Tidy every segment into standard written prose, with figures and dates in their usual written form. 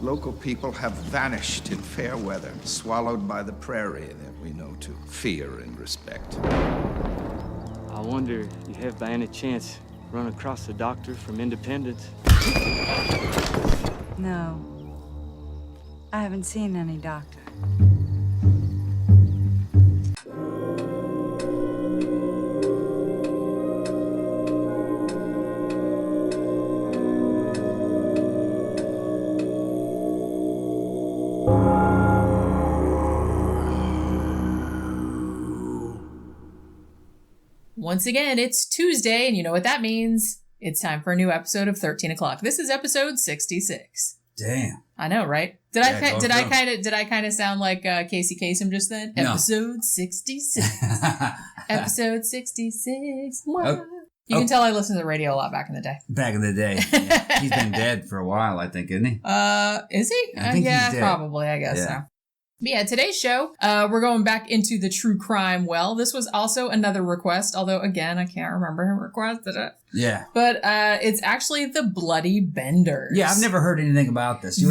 Local people have vanished in fair weather, swallowed by the prairie that we know to fear and respect. I wonder if you have by any chance run across a doctor from Independence? No. I haven't seen any doctor. Once again, it's Tuesday, and you know what that means. It's time for a new episode of 13 O'Clock. This is episode 66. Damn. I know, right? Did I kind of sound like Casey Kasem just then? No. Episode 66. Episode 66. What? You can tell I listened to the radio a lot back in the day. Back in the day. Yeah. He's been dead for a while, I think, isn't he? Is he? I think he's dead. Probably, I guess so. But yeah, today's show, we're going back into the true crime well. This was also another request, although, again, I can't remember who requested it. Yeah. But it's actually the Bloody Benders. Yeah, I've never heard anything about this.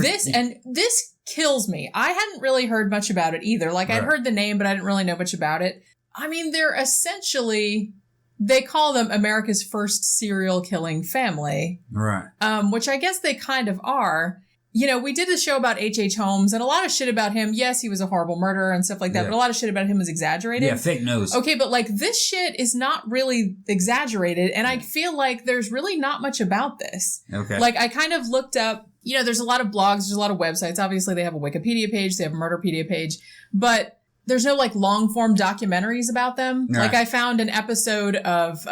This kills me. I hadn't really heard much about it either. Like, I'd heard the name, but I didn't really know much about it. I mean, they're essentially... They call them America's first serial killing family. Right. Which I guess they kind of are. You know, we did a show about H.H. Holmes, and a lot of shit about him. Yes, he was a horrible murderer and stuff like that, but a lot of shit about him was exaggerated. Yeah, fake news. Okay, but like this shit is not really exaggerated, and I feel like there's really not much about this. Okay. Like, I kind of looked up, you know, there's a lot of blogs, there's a lot of websites. Obviously, they have a Wikipedia page, they have a Murderpedia page, but there's no like long form documentaries about them. Right. Like I found an episode of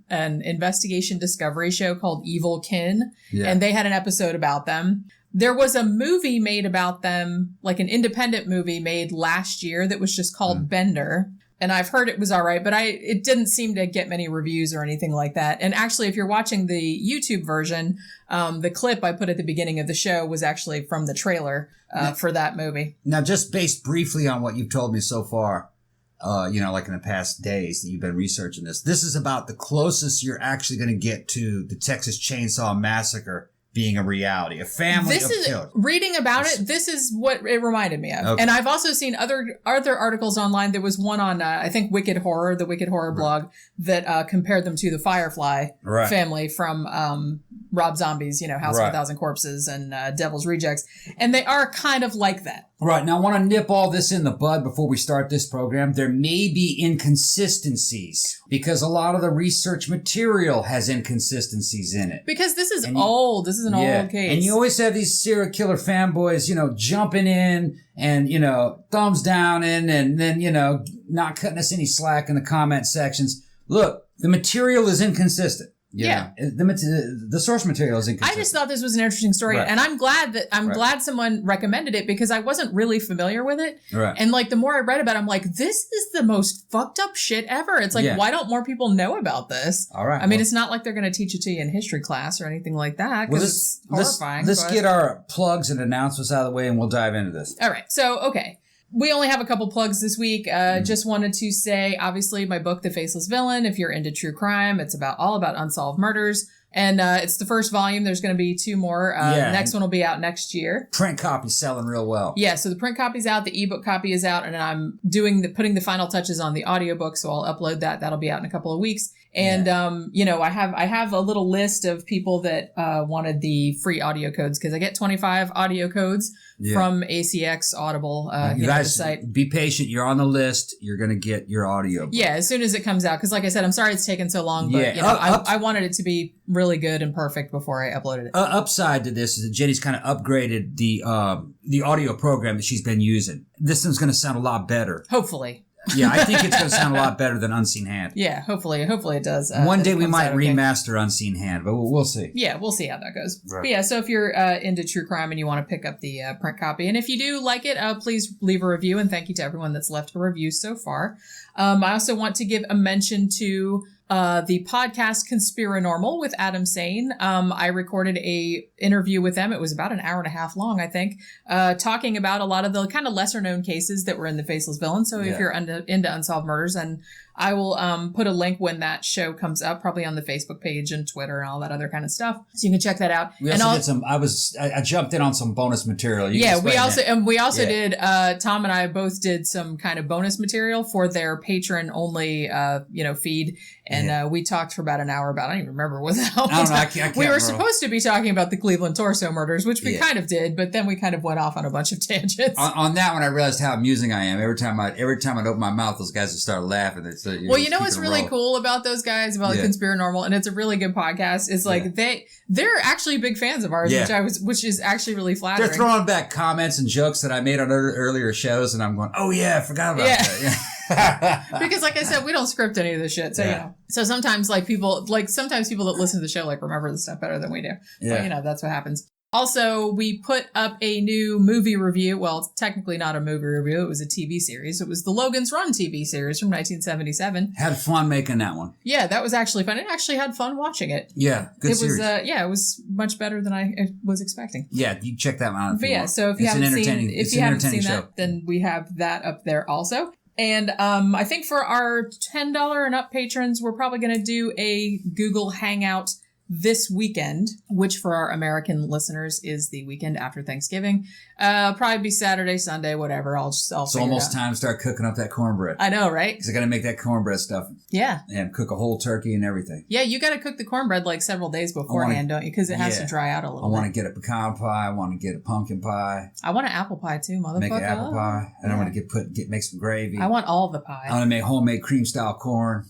an investigation discovery show called Evil Kin, and they had an episode about them. There was a movie made about them, like an independent movie made last year that was just called Bender. And I've heard it was all right, but it didn't seem to get many reviews or anything like that. And actually, if you're watching the YouTube version, the clip I put at the beginning of the show was actually from the trailer for that movie. Now, just based briefly on what you've told me so far, you know, like in the past days that you've been researching this is about the closest you're actually going to get to the Texas Chainsaw Massacre being a reality, a family of killers. Reading about it, this is what it reminded me of. Okay. And I've also seen other articles online. There was one on, I think, Wicked Horror, the Wicked Horror blog, that compared them to the Firefly family from Rob Zombie's, you know, House of a Thousand Corpses and Devil's Rejects. And they are kind of like that. Right. Now, I want to nip all this in the bud before we start this program. There may be inconsistencies because a lot of the research material has inconsistencies in it. Because this is old. This is an old case. And you always have these serial killer fanboys, you know, jumping in and, you know, thumbs down in and then, you know, not cutting us any slack in the comment sections. Look, the material is inconsistent. Yeah. The source material is inconsistent. I just thought this was an interesting story. And I'm glad someone recommended it because I wasn't really familiar with it. Right. And like the more I read about it, I'm like, this is the most fucked up shit ever. It's like, why don't more people know about this? All right. I mean, it's not like they're going to teach it to you in history class or anything like that because it's horrifying. Let's get our plugs and announcements out of the way and we'll dive into this. All right. So, okay. We only have a couple plugs this week. Just wanted to say, obviously, my book, The Faceless Villain, if you're into true crime, it's all about unsolved murders. And it's the first volume. There's going to be 2 more. The next one will be out next year. Print copy's selling real well. Yeah, so the print copy's out, the ebook copy is out, and I'm putting the final touches on the audiobook, so I'll upload that. That'll be out in a couple of weeks. And you know, I have a little list of people that wanted the free audio codes because I get 25 audio codes from ACX Audible. You guys, site. Be patient. You're on the list. You're gonna get your audio. Yeah, as soon as it comes out. Because like I said, I'm sorry it's taken so long, but you know, I wanted it to be really good and perfect before I uploaded it. Upside to this is that Jenny's kind of upgraded the audio program that she's been using. This one's gonna sound a lot better. Hopefully. Yeah, I think it's going to sound a lot better than Unseen Hand. Yeah, hopefully it does. One day we might remaster Unseen Hand, but we'll see. Yeah, we'll see how that goes. Right. But yeah, so if you're into true crime and you want to pick up the print copy, and if you do like it, please leave a review, and thank you to everyone that's left a review so far. I also want to give a mention to the podcast Conspirinormal with Adam Sane. I recorded a interview with them. It was about an hour and a half long, I think, talking about a lot of the kind of lesser known cases that were in The Faceless Villain. So if you're into unsolved murders, and I will put a link when that show comes up, probably on the Facebook page and Twitter and all that other kind of stuff. So you can check that out. We also did some. I jumped in on some bonus material. We also did. Tom and I both did some kind of bonus material for their patron only, feed, and we talked for about an hour about. I don't even remember what the hell. I don't know. I can't we were supposed to be talking about the Cleveland torso murders, which we kind of did, but then we kind of went off on a bunch of tangents. On that one, I realized how amusing I am. Every time I'd open my mouth, those guys would start laughing. You know what's really cool about those guys, about Conspirinormal, and it's a really good podcast. It's like they're actually big fans of ours, which is actually really flattering. They're throwing back comments and jokes that I made on earlier shows, and I'm going, oh yeah, I forgot about that. Because like I said, we don't script any of this shit. So so sometimes people that listen to the show remember the stuff better than we do. Yeah. But that's what happens. Also, we put up a new movie review. Well, it's technically not a movie review. It was a TV series. It was the Logan's Run TV series from 1977. Had fun making that one. Yeah, that was actually fun. I actually had fun watching it. Yeah, good series. It was much better than I was expecing. Yeah, you check that one out. So if you haven't seen that, then we have that up there also. And I think for our $10 and up patrons, we're probably going to do a Google Hangout this weekend, which for our American listeners is the weekend after Thanksgiving. Probably be Saturday, Sunday, whatever. It's almost time to start cooking up that cornbread. I know, right? Because I got to make that cornbread stuff. Yeah. And cook a whole turkey and everything. Yeah, you got to cook the cornbread several days beforehand, don't you? Because it has to dry out a little bit. I want to get a pecan pie. I want to get a pumpkin pie. I want an apple pie too, motherfucker. Make an apple pie. And I want to make some gravy. I want all the pie. I want to make homemade cream style corn.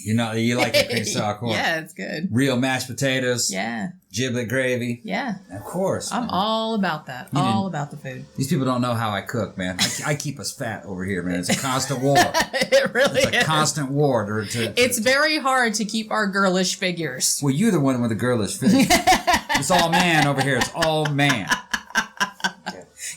You like the cream style corn. Yeah, it's good. Real mashed potatoes. Yeah. Giblet gravy. Yeah. Of course. I'm all about that. All about the food. These people don't know how I cook, man. I keep us fat over here, man. It's a constant war. It really is. It's a constant war. It's very hard to keep our girlish figures. Well, you're the one with the girlish figure. It's all man over here. It's all man.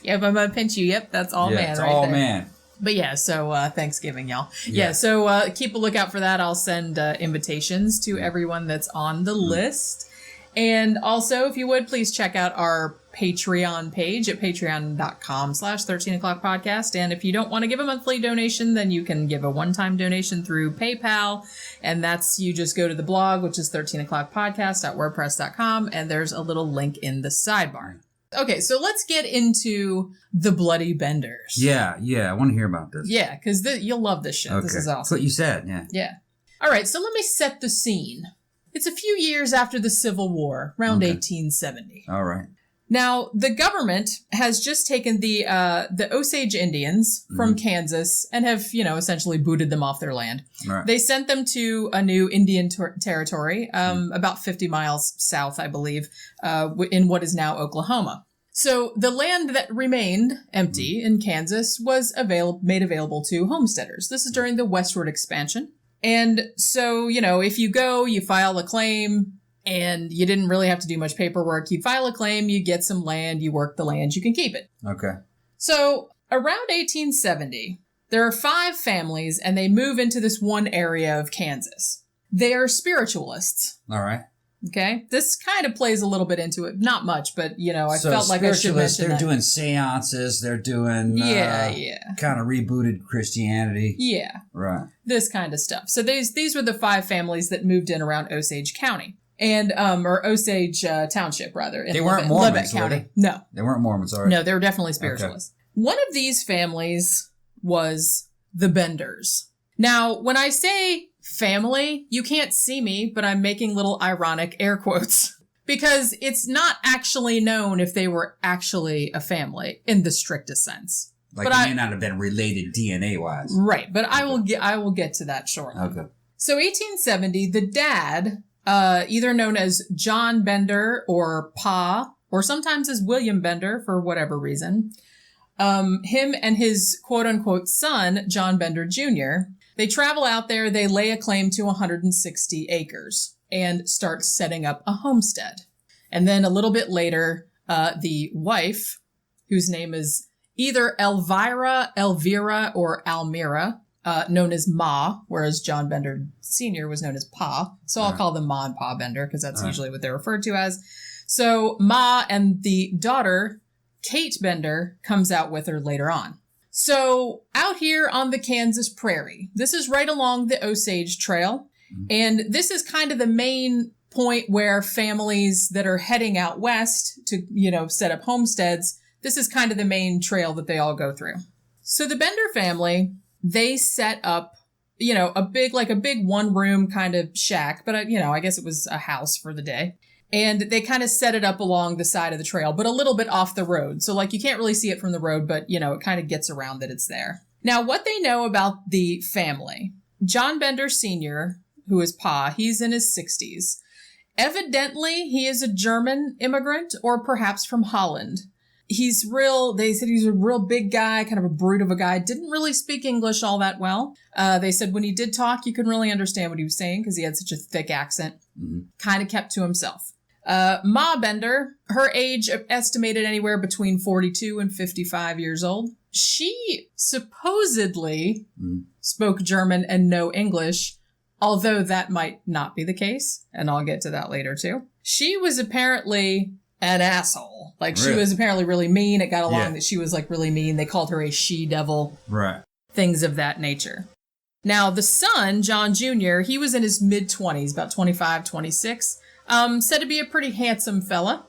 Yep, I'm going to pinch you. Yep, that's all man it's right all there. Man. But yeah, so Thanksgiving, y'all. Yeah, so keep a lookout for that. I'll send invitations to everyone that's on the list. And also, if you would, please check out our Patreon page at patreon.com/13o'clock podcast. And if you don't want to give a monthly donation, then you can give a one-time donation through PayPal. And that's, you just go to the blog, which is 13o'clockpodcast.wordpress.com. And there's a little link in the sidebar. Okay, so let's get into the Bloody Benders. Yeah, I want to hear about this. Yeah, because you'll love this shit. Okay. This is awesome. That's what you said, yeah. Yeah. All right, so let me set the scene. It's a few years after the Civil War, around 1870. All right. Now, the government has just taken the Osage Indians from Kansas and have, essentially booted them off their land. Right. They sent them to a new Indian territory, about 50 miles south, I believe, in what is now Oklahoma. So the land that remained empty in Kansas was made available to homesteaders. This is during the westward expansion. And so, if you go, you file a claim, and you didn't really have to do much paperwork. You file a claim, you get some land, you work the land, you can keep it. Okay. So around 1870, there are 5 families, and they move into this one area of Kansas. They are spiritualists. All right. Okay. This kind of plays a little bit into it. Not much, but, I felt like I should mention They're doing seances. They're doing kind of rebooted Christianity. Yeah. Right. This kind of stuff. So these were the 5 families that moved in around Osage County. And, or Osage Township, rather. They weren't Mormons, County. Were they? No. They weren't Mormons, all right. No, they were definitely spiritualists. Okay. One of these families was the Benders. Now, when I say family, you can't see me, but I'm making little ironic air quotes. Because it's not actually known if they were actually a family in the strictest sense. Like, they may not have been related DNA-wise. Right, but I will get to that shortly. Okay. So 1870, the dad... either known as John Bender or Pa, or sometimes as William Bender for whatever reason. Him and his quote-unquote son, John Bender Jr., they travel out there, they lay a claim to 160 acres and start setting up a homestead. And then a little bit later, the wife, whose name is either Elvira, or Almira, known as Ma, whereas John Bender Sr. was known as Pa. So I'll call them Ma and Pa Bender because that's usually what they're referred to as. So Ma and the daughter, Kate Bender, comes out with her later on. So out here on the Kansas prairie, this is right along the Osage Trail. And this is kind of the main point where families that are heading out west to, set up homesteads, this is kind of the main trail that they all go through. So the Bender family, they set up, a big one room kind of shack, but I guess it was a house for the day. And they kind of set it up along the side of the trail, but a little bit off the road. So you can't really see it from the road, but it kind of gets around that it's there. Now, what they know about the family, John Bender Sr., who is Pa, he's in his 60s. Evidently, he is a German immigrant or perhaps from Holland. They said he's a real big guy, kind of a brute of a guy, didn't really speak English all that well. They said when he did talk, you couldn't really understand what he was saying because he had such a thick accent, kind of kept to himself. Ma Bender, her age estimated anywhere between 42 and 55 years old. She supposedly spoke German and no English, although that might not be the case, and I'll get to that later too. She was apparently an asshole. She was apparently really mean. It got along that she was really mean. They called her a she-devil. Right. Things of that nature. Now, the son, John Jr., he was in his mid-20s, about 25, 26. Said to be a pretty handsome fella.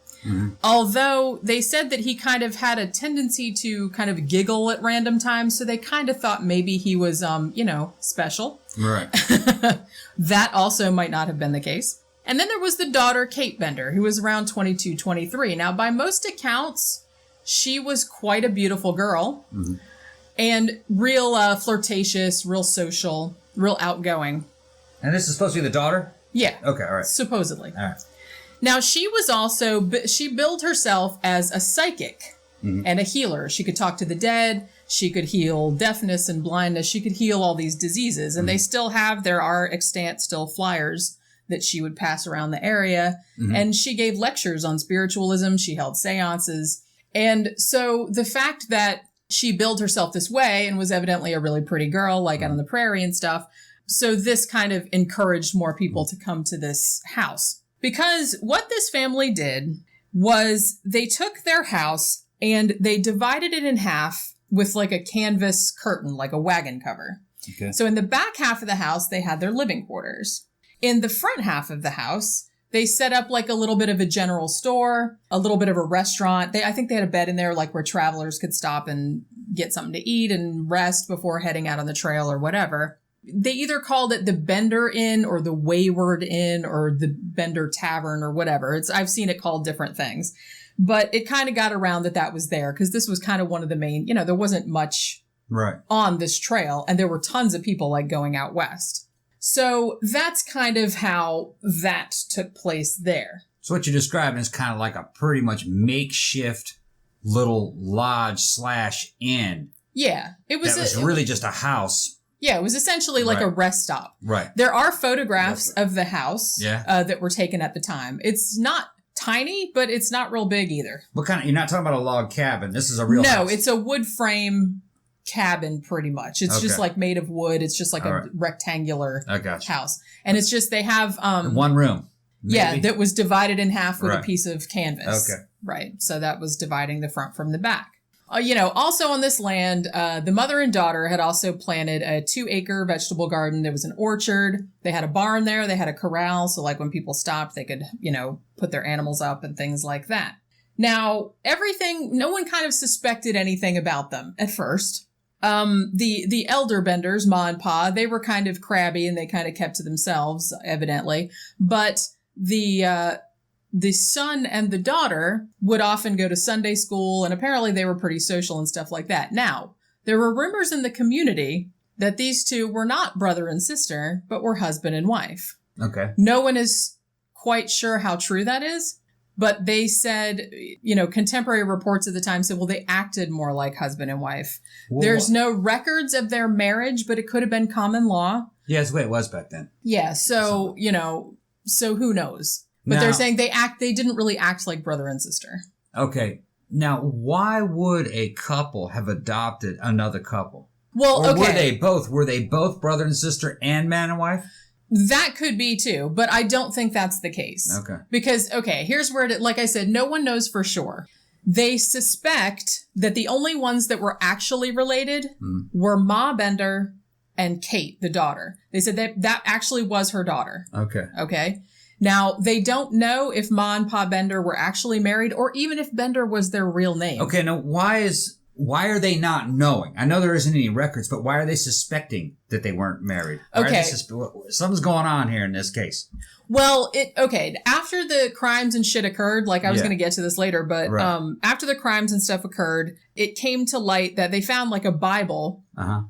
Although they said that he kind of had a tendency to kind of giggle at random times, so they kind of thought maybe he was, special. Right. That also might not have been the case. And then there was the daughter, Kate Bender, who was around 22, 23. Now, by most accounts, she was quite a beautiful girl and real flirtatious, real social, real outgoing. And this is supposed to be the daughter? Yeah. Okay, all right. Supposedly. All right. Now, she billed herself as a psychic and a healer. She could talk to the dead. She could heal deafness and blindness. She could heal all these diseases. And there are extant still flyers that she would pass around the area. And she gave lectures on spiritualism. She held seances. And so the fact that she billed herself this way and was evidently a really pretty girl, out on the prairie and stuff. So this kind of encouraged more people to come to this house. Because what this family did was they took their house and they divided it in half with a canvas curtain, like a wagon cover. Okay. So in the back half of the house, they had their living quarters. In the front half of the house, they set up a little bit of a general store, a little bit of a restaurant. I think they had a bed in there, where travelers could stop and get something to eat and rest before heading out on the trail or whatever. They either called it the Bender Inn or the Wayward Inn or the Bender Tavern or whatever. I've seen it called different things, but it kind of got around that was there because this was kind of one of the main, there wasn't much on this trail and there were tons of people going out west. So that's kind of how that took place there. So what you're describing is kind of like a pretty much makeshift little lodge/inn. Yeah. It was really just a house. Yeah, it was essentially a rest stop. Right. There are photographs of the house that were taken at the time. It's not tiny, but it's not real big either. What kind of, you're not talking about a log cabin. This is a real house. No, it's a wood frame cabin pretty much. It's just made of wood. It's just a rectangular house. And it's just, they have... one room. Maybe? Yeah, that was divided in half with a piece of canvas. Okay. Right. So that was dividing the front from the back. Also on this land, the mother and daughter had also planted a 2-acre vegetable garden. There was an orchard. They had a barn there. They had a corral. So when people stopped, they could, put their animals up and things like that. Now, no one kind of suspected anything about them at first. The elder Benders, Ma and Pa, they were kind of crabby and they kind of kept to themselves, evidently. But the son and the daughter would often go to Sunday school, and apparently they were pretty social and stuff like that. Now, there were rumors in the community that these two were not brother and sister, but were husband and wife. Okay. No one is quite sure how true that is, but they said, contemporary reports at the time said, well, they acted more like husband and wife. Whoa. There's no records of their marriage, but it could have been common law. Yeah, that's the way it was back then. Yeah, so who knows? But they're saying they didn't really act like brother and sister. Okay. Now, why would a couple have adopted another couple? Well, or were they both brother and sister and man and wife? That could be too, but I don't think that's the case. Okay. Because, here's where like I said, no one knows for sure. They suspect that the only ones that were actually related were Ma Bender and Kate, the daughter. They said that actually was her daughter. Okay. Now, they don't know if Ma and Pa Bender were actually married or even if Bender was their real name. Okay, now why are they not knowing? I know there isn't any records, but why are they suspecting that they weren't married? Okay. Something's going on here in this case. Well, after the crimes and shit occurred, like I was going to get to this later, but after the crimes and stuff occurred, it came to light that they found like a Bible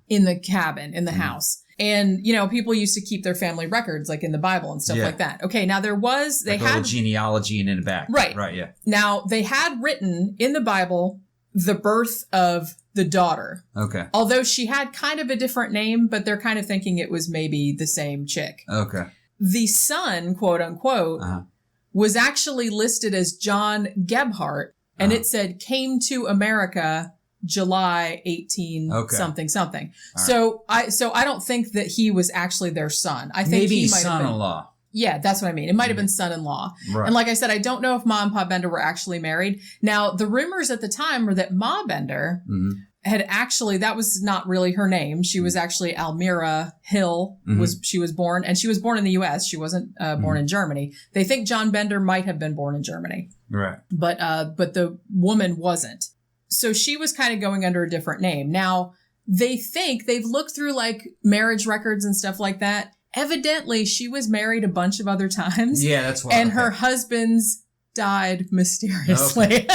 in the cabin, in the house. And, people used to keep their family records like in the Bible and stuff like that. Okay, now they had genealogy and in the back. Right, yeah. Now, they had written in the Bible the birth of the daughter. Okay. Although she had kind of a different name, but they're kind of thinking it was maybe the same chick. Okay. The son, quote unquote, was actually listed as John Gebhardt, and it said came to America July 18 something. So I don't think that he was actually their son. I think maybe he might son-in-law. have been. Yeah, that's what I mean. It might have been son-in-law. Right. And like I said, I don't know if Ma and Pa Bender were actually married. Now, the rumors at the time were that Ma Bender had actually, that was not really her name. She was actually Almira Hill. She was born, and she was born in the U.S. She wasn't born in Germany. They think John Bender might have been born in Germany. Right. But the woman wasn't. So she was kind of going under a different name. Now, they've looked through like marriage records and stuff like that. Evidently, she was married a bunch of other times. Yeah, that's why. And her husbands died mysteriously. Okay.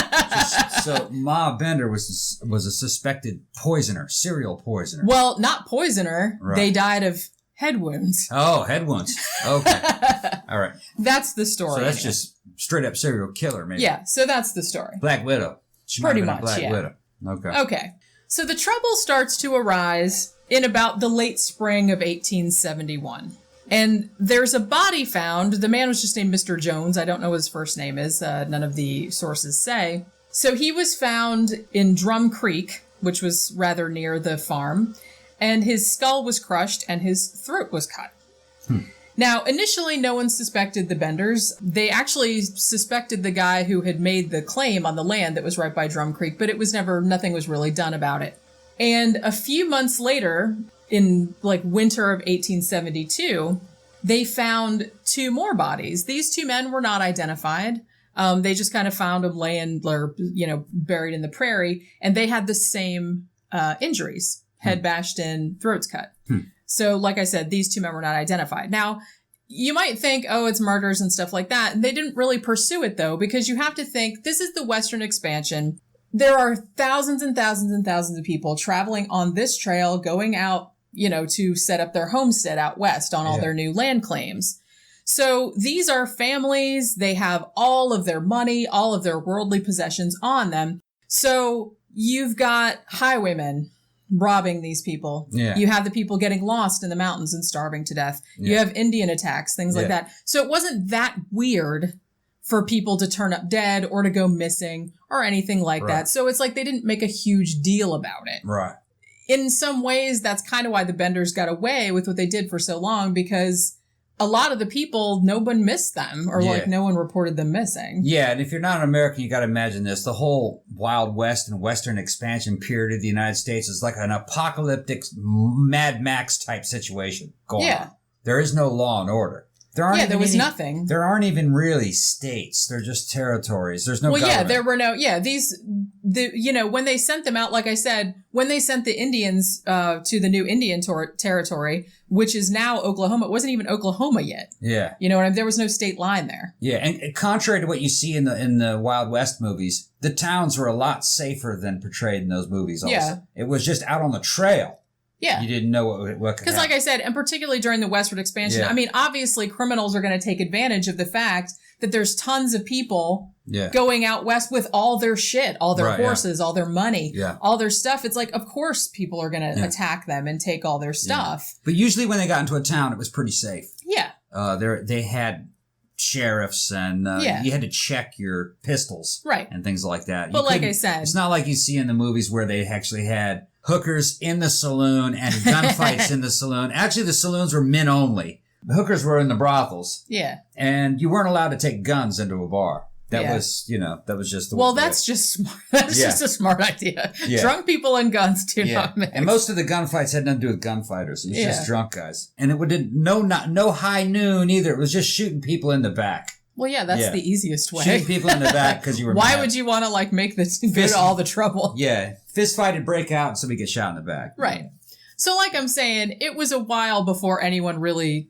So Ma Bender was a suspected poisoner, serial poisoner. Well, not poisoner. Right. They died of head wounds. Oh, head wounds. Okay. All right. That's the story. So that's just straight up serial killer, maybe. Yeah, so that's the story. Black Widow. She Pretty might have been much, a Black Widow. Okay. Okay. So the trouble starts to arise in about the late spring of 1871. And there's a body found. The man was just named Mr. Jones. I don't know what his first name is. None of the sources say. So he was found in Drum Creek, which was rather near the farm. And his skull was crushed and his throat was cut. Now, initially, no one suspected the Benders. They actually suspected the guy who had made the claim on the land that was right by Drum Creek, but nothing was really done about it. And a few months later, in like winter of 1872, they found two more bodies. These two men were not identified. They just kind of found them laying, or, buried in the prairie, and they had the same injuries, head bashed in, throats cut. So, like I said, these two men were not identified. Now, you might think, oh, it's murders and stuff like that. And they didn't really pursue it, though, because you have to think this is the Western expansion. There are thousands and thousands and thousands of people traveling on this trail, going out, to set up their homestead out west on all their new land claims. So these are families. They have all of their money, all of their worldly possessions on them. So you've got highwaymen robbing these people. Yeah. You have the people getting lost in the mountains and starving to death. Yeah. You have Indian attacks, things like that. So it wasn't that weird for people to turn up dead or to go missing or anything like that. So it's like they didn't make a huge deal about it. Right. In some ways, that's kind of why the Benders got away with what they did for so long, because a lot of the people, no one missed them, or like no one reported them missing. Yeah, and if you're not an American, you got to imagine this. The whole Wild West and Western expansion period of the United States is like an apocalyptic Mad Max type situation going on. There is no law and order. There was nothing. There aren't even really states. They're just territories. There's no government. There were no, when they sent them out, like I said, when they sent the Indians to the new Indian territory, which is now Oklahoma, it wasn't even Oklahoma yet. Yeah. You know what I mean? There was no state line there. Yeah, and contrary to what you see in the Wild West movies, the towns were a lot safer than portrayed in those movies also. Yeah. It was just out on the trail. Yeah. You didn't know what could happen. Because like I said, and particularly during the westward expansion, I mean, obviously criminals are going to take advantage of the fact that there's tons of people going out west with all their shit, all their horses, all their money, all their stuff. It's like, of course people are going to attack them and take all their stuff. But usually when they got into a town, it was pretty safe. Yeah. They had sheriffs and you had to check your pistols and things like that. But like I said, it's not like you see in the movies where they actually had hookers in the saloon and gunfights in the saloon. Actually, the saloons were men only. The hookers were in the brothels. Yeah. And you weren't allowed to take guns into a bar. That was, that was just the Well, that's just smart. That's just a smart idea. Yeah. Drunk people and guns do not mix. And most of the gunfights had nothing to do with gunfighters. It was just drunk guys. And it did no high noon either. It was just shooting people in the back. Well, yeah, that's the easiest way. Shooting people in the back because you were Why mad. would you want to, make this go to all the trouble? Yeah. Fist fight would break out and somebody get shot in the back. Right. So like I'm saying, it was a while before anyone really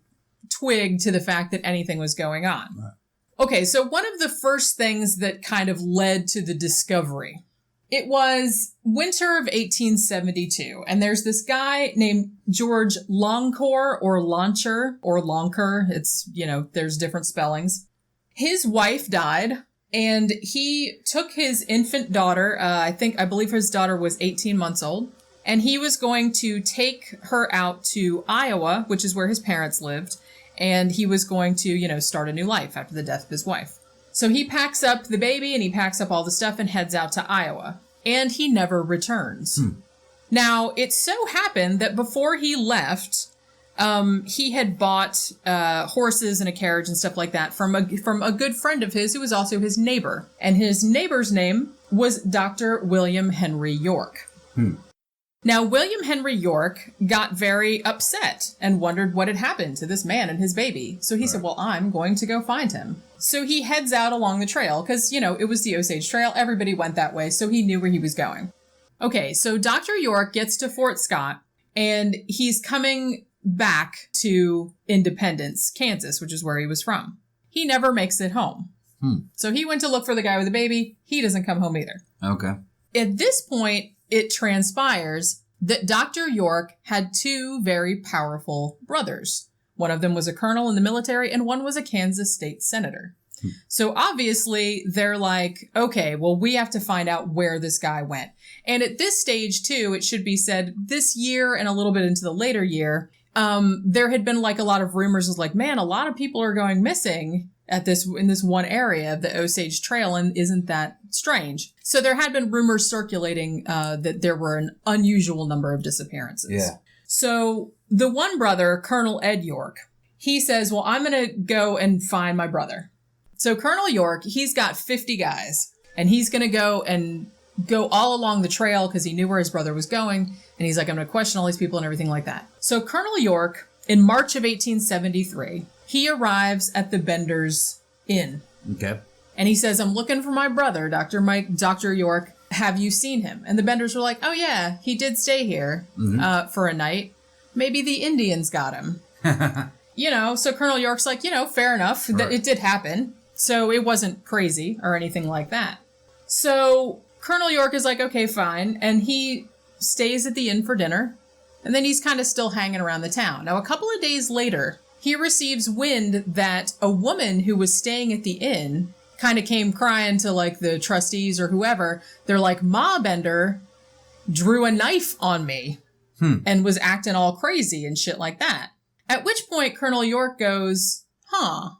twigged to the fact that anything was going on. Right. Okay, so one of the first things that kind of led to the discovery, it was winter of 1872, and there's this guy named George Loncourt or Launcher or Lonker. It's, there's different spellings. His wife died, and he took his infant daughter, I believe his daughter was 18 months old, and he was going to take her out to Iowa, which is where his parents lived, and he was going to, start a new life after the death of his wife. So he packs up the baby and he packs up all the stuff and heads out to Iowa. And he never returns. Now, it so happened that before he left, he had bought horses and a carriage and stuff like that from a good friend of his who was also his neighbor. And his neighbor's name was Dr. William Henry York. Now, William Henry York got very upset and wondered what had happened to this man and his baby. So he said, well, I'm going to go find him. So he heads out along the trail because, it was the Osage Trail. Everybody went that way, so he knew where he was going. Okay, so Dr. York gets to Fort Scott, and he's coming back to Independence, Kansas, which is where he was from. He never makes it home. So he went to look for the guy with the baby. He doesn't come home either. Okay. At this point, it transpires that Dr. York had two very powerful brothers. One of them was a colonel in the military and one was a Kansas state senator. So obviously they're like, okay, well, we have to find out where this guy went. And at this stage too, it should be said this year and a little bit into the later year, there had been a lot of rumors of man, a lot of people are going missing in this one area of the Osage Trail, and isn't that strange? So there had been rumors circulating that there were an unusual number of disappearances. Yeah. So the one brother, Colonel Ed York, he says, well, I'm going to go and find my brother. So Colonel York, he's got 50 guys, and he's going to go all along the trail because he knew where his brother was going. And he's like, I'm going to question all these people and everything like that. So Colonel York, in March of 1873, he arrives at the Bender's Inn. Okay. And he says, I'm looking for my brother, Dr. York. Have you seen him? And the Benders were like, oh yeah, he did stay here for a night. Maybe the Indians got him. So Colonel York's like, fair enough. Right. It did happen. So it wasn't crazy or anything like that. So Colonel York is like, okay, fine. And he stays at the inn for dinner. And then he's kind of still hanging around the town. Now, a couple of days later, he receives wind that a woman who was staying at the inn kind of came crying to the trustees or whoever. They're like, Ma Bender drew a knife on me and was acting all crazy and shit like that. At which point Colonel York goes,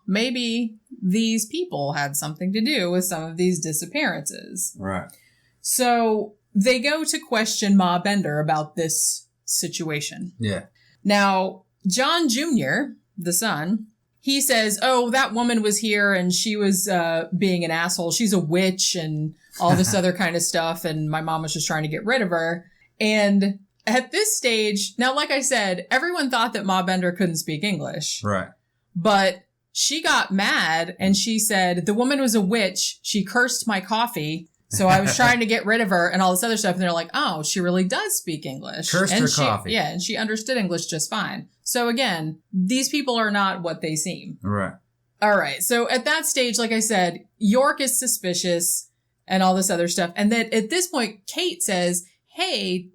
maybe these people had something to do with some of these disappearances. Right. So they go to question Ma Bender about this situation. Yeah. Now, John Jr., the son, he says, oh, that woman was here and she was being an asshole. She's a witch and all this other kind of stuff. And my mom was just trying to get rid of her. And at this stage, now, like I said, everyone thought that Ma Bender couldn't speak English. Right. But she got mad and she said, the woman was a witch. She cursed my coffee. So I was trying to get rid of her and all this other stuff. And they're like, oh, she really does speak English. Cursed her coffee. Yeah, and she understood English just fine. So again, these people are not what they seem. Right. All right. So at that stage, like I said, York is suspicious and all this other stuff. And then at this point, Kate says, hey,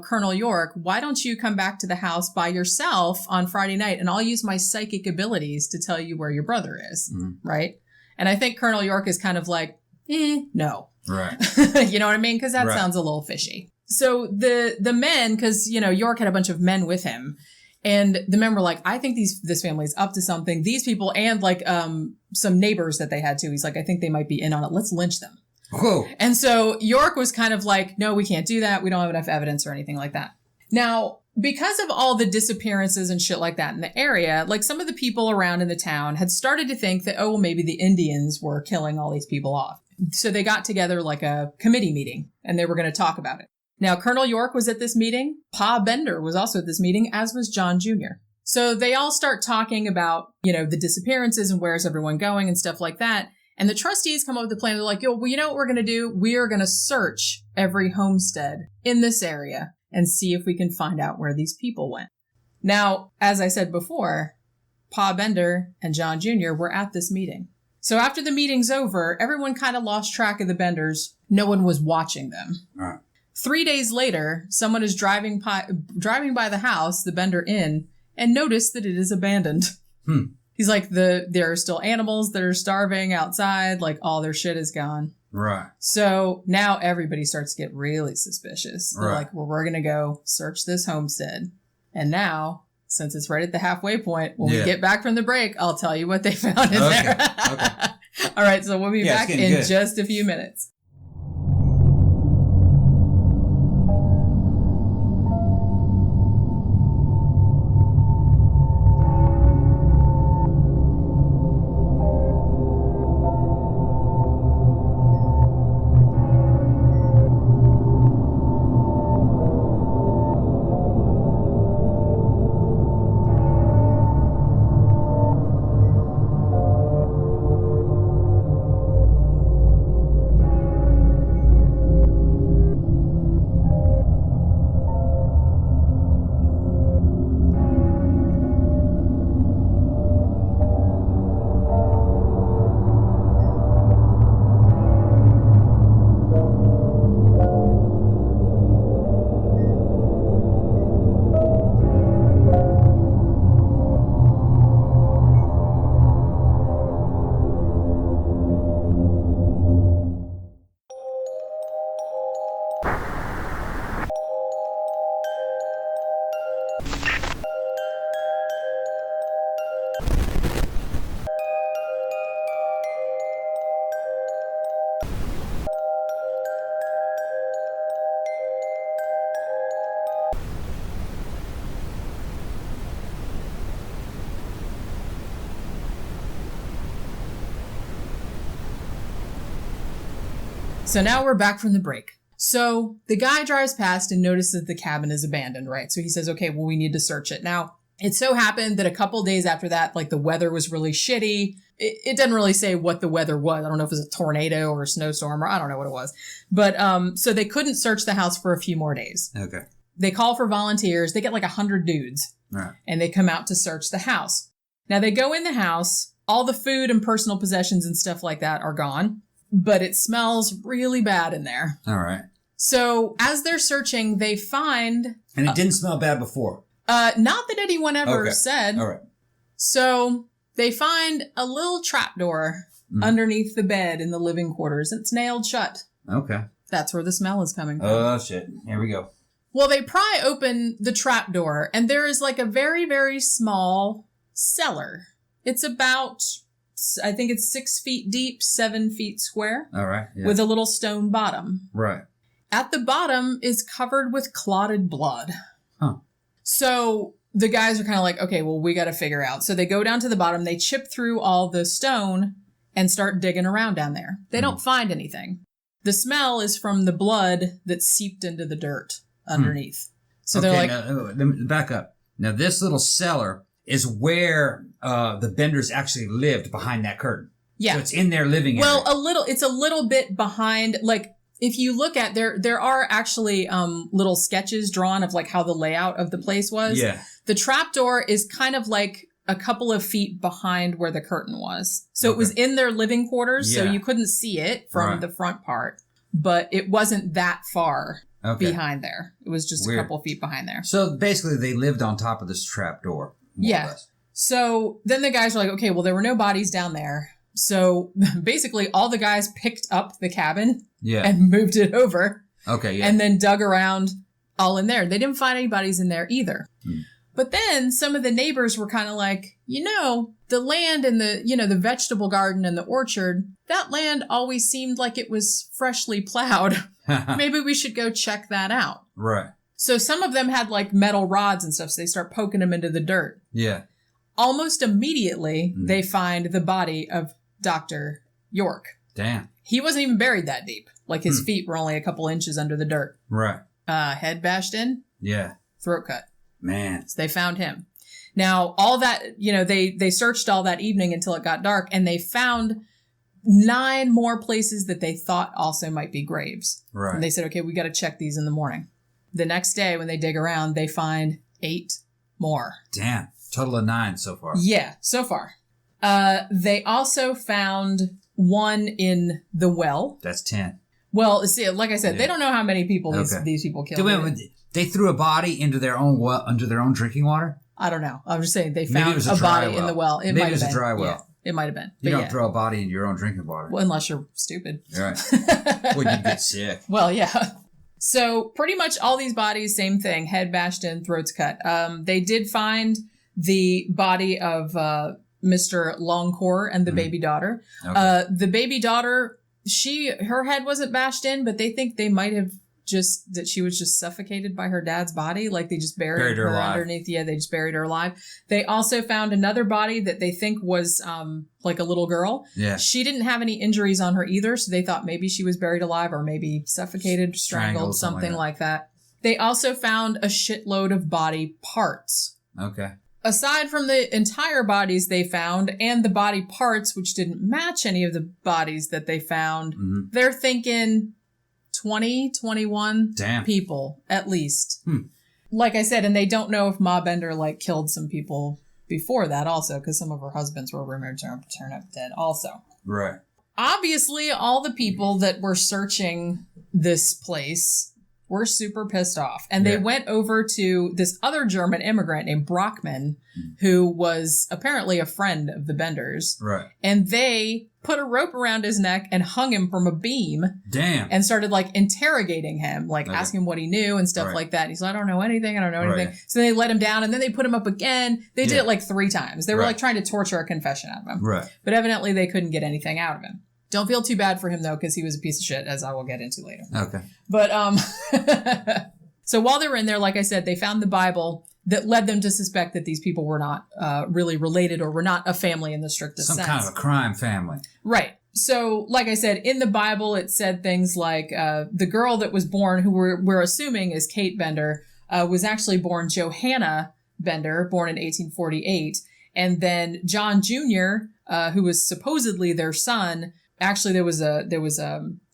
Colonel York, why don't you come back to the house by yourself on Friday night and I'll use my psychic abilities to tell you where your brother is. Right. And I think Colonel York is kind of like, no. Right. You know what I mean? Because that sounds a little fishy. So the men, because, York had a bunch of men with him. And the men were like, I think this family's up to something. These people and some neighbors that they had too. He's like, I think they might be in on it. Let's lynch them. Whoa. And so York was kind of like, no, we can't do that. We don't have enough evidence or anything like that. Now, because of all the disappearances and shit like that in the area, like some of the people around in the town had started to think that, oh, well, maybe the Indians were killing all these people off. So they got together like a committee meeting and they were going to talk about it. Now, Colonel York was at this meeting. Pa Bender was also at this meeting, as was John Jr. So they all start talking about, the disappearances and where's everyone going and stuff like that. And the trustees come up with a plan. They're like, well, you know what we're going to do? We are going to search every homestead in this area and see if we can find out where these people went. Now, as I said before, Pa Bender and John Jr. were at this meeting. So after the meeting's over, everyone kind of lost track of the Benders. No one was watching them. All right. 3 days later, someone is driving by the house, the Bender Inn, and noticed that it is abandoned. He's like, there are still animals that are starving outside, like all their shit is gone. Right. So now everybody starts to get really suspicious. They're like, well, we're going to go search this homestead. And now, since it's right at the halfway point, when we get back from the break, I'll tell you what they found in there. Okay. All right, so we'll be back in just a few minutes. So now we're back from the break. So the guy drives past and notices the cabin is abandoned, right? So he says, okay, well, we need to search it. Now, it so happened that a couple days after that, like the weather was really shitty. It doesn't really say what the weather was. I don't know if it was a tornado or a snowstorm or I don't know what it was. But so they couldn't search the house for a few more days. Okay. They call for volunteers. They get like 100 dudes. Right. And they come out to search the house. Now they go in the house. All the food and personal possessions and stuff like that are gone. But it smells really bad in there. All right. So as they're searching, they find... And it didn't smell bad before? Not that anyone ever said. All right. So they find a little trapdoor underneath the bed in the living quarters. It's nailed shut. Okay. That's where the smell is coming from. Oh, shit. Here we go. Well, they pry open the trapdoor, and there is like a very, very small cellar. It's about... I think it's 6 feet deep, 7 feet square. All right. Yeah. With a little stone bottom. Right. At the bottom is covered with clotted blood. Huh. So the guys are kind of like, okay, well, we got to figure out. So they go down to the bottom, they chip through all the stone and start digging around down there. They don't find anything. The smell is from the blood that seeped into the dirt underneath. So they're like... Now, back up. Now, this little cellar is where the Benders actually lived behind that curtain. Yeah. So it's in their living area. Well, it's a little bit behind, like, if you look at, there are actually little sketches drawn of, like, how the layout of the place was. Yeah. The trapdoor is kind of, like, a couple of feet behind where the curtain was. So it was in their living quarters, so you couldn't see it from the front part. But it wasn't that far behind there. It was just a couple feet behind there. So basically, they lived on top of this trapdoor. Yeah. So then the guys are like, okay, well, there were no bodies down there. So basically all the guys picked up the cabin and moved it over. Okay. Yeah. And then dug around all in there. They didn't find any bodies in there either. But then some of the neighbors were kind of like, the land and the vegetable garden and the orchard, that land always seemed like it was freshly plowed. Maybe we should go check that out. Right. So some of them had like metal rods and stuff, so they start poking them into the dirt. Yeah. Almost immediately, they find the body of Dr. York. Damn. He wasn't even buried that deep. Like his feet were only a couple inches under the dirt. Right. Head bashed in. Yeah. Throat cut. Man. So they found him. Now, all that, they searched all that evening until it got dark, and they found 9 more places that they thought also might be graves. Right. And they said, okay, we got to check these in the morning. The next day, when they dig around, they find 8 more. Damn. Total of 9 so far. Yeah, so far. They also found one in the well. That's 10. Well, see, like I said, they don't know how many people these people killed. They threw a body into their own under their own drinking water? I don't know. I'm just saying they Maybe found it was a dry body well. in the well. Maybe it was a dry well. Yeah, it might have been. You don't throw a body into your own drinking water. Well, unless you're stupid. Right. Well, you'd get sick. Well, yeah. So pretty much all these bodies, same thing. Head bashed in, throats cut. They did find the body of Mr. Longcore and the baby daughter. Okay. The baby daughter, her head wasn't bashed in, but they think they might have that she was just suffocated by her dad's body. Like they just buried her underneath. Yeah, they just buried her alive. They also found another body that they think was like a little girl. Yeah. She didn't have any injuries on her either, so they thought maybe she was buried alive or maybe suffocated, strangled, something like that. They also found a shitload of body parts. Okay. Aside from the entire bodies they found and the body parts, which didn't match any of the bodies that they found, they're thinking 21 people at least. Like I said, and they don't know if Ma Bender killed some people before that also, because some of her husbands were rumored to turn up dead also. Right. Obviously, all the people that were searching this place were super pissed off. And they went over to this other German immigrant named Brockman, who was apparently a friend of the Benders. Right. And they put a rope around his neck and hung him from a beam. Damn. And started interrogating him, asking him what he knew and stuff like that. And he's like, I don't know anything. So they let him down and then they put him up again. They did it 3 times. They were trying to torture a confession out of him. Right. But evidently they couldn't get anything out of him. Don't feel too bad for him, though, because he was a piece of shit, as I will get into later. Okay. But, so while they were in there, like I said, they found the Bible that led them to suspect that these people were not really related or were not a family in the strictest sense. Some kind of a crime family. Right. So, like I said, in the Bible, it said things like the girl that was born, who we're assuming is Kate Bender, was actually born Johanna Bender, born in 1848. And then John Jr., who was supposedly their son, actually, there was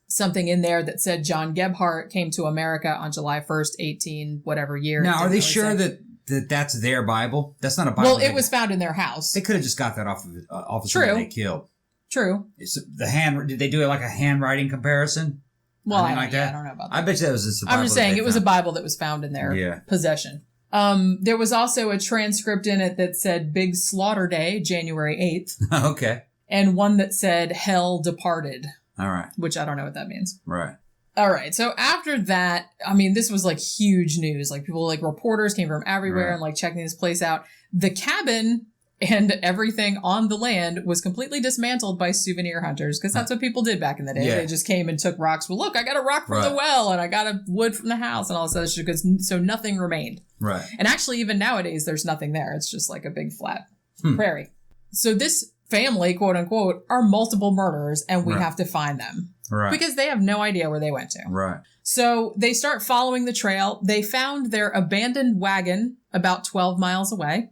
something in there that said John Gebhardt came to America on July 1st, 18 whatever year. Now, are they sure that that's their Bible? That's not a Bible. Well, it was found in their house. They could have just got that off of someone they killed. True. Did they do it like a handwriting comparison? Well, I don't know about that. I bet you that was just a Bible. I'm just saying it was a Bible that was found in their possession. There was also a transcript in it that said Big Slaughter Day, January 8th. Okay. And one that said Hell Departed. All right. Which I don't know what that means. Right. All right. So after that, I mean, this was huge news. People, reporters came from everywhere and checking this place out. The cabin and everything on the land was completely dismantled by souvenir hunters, because that's what people did back in the day. Yeah. They just came and took rocks. Well, look, I got a rock from the well and I got a wood from the house and all this other shit, so nothing remained. Right. And actually, even nowadays, there's nothing there. It's just a big flat prairie. So this family, quote unquote, are multiple murderers, and we have to find them. Right. Because they have no idea where they went to. Right. So they start following the trail. They found their abandoned wagon about 12 miles away.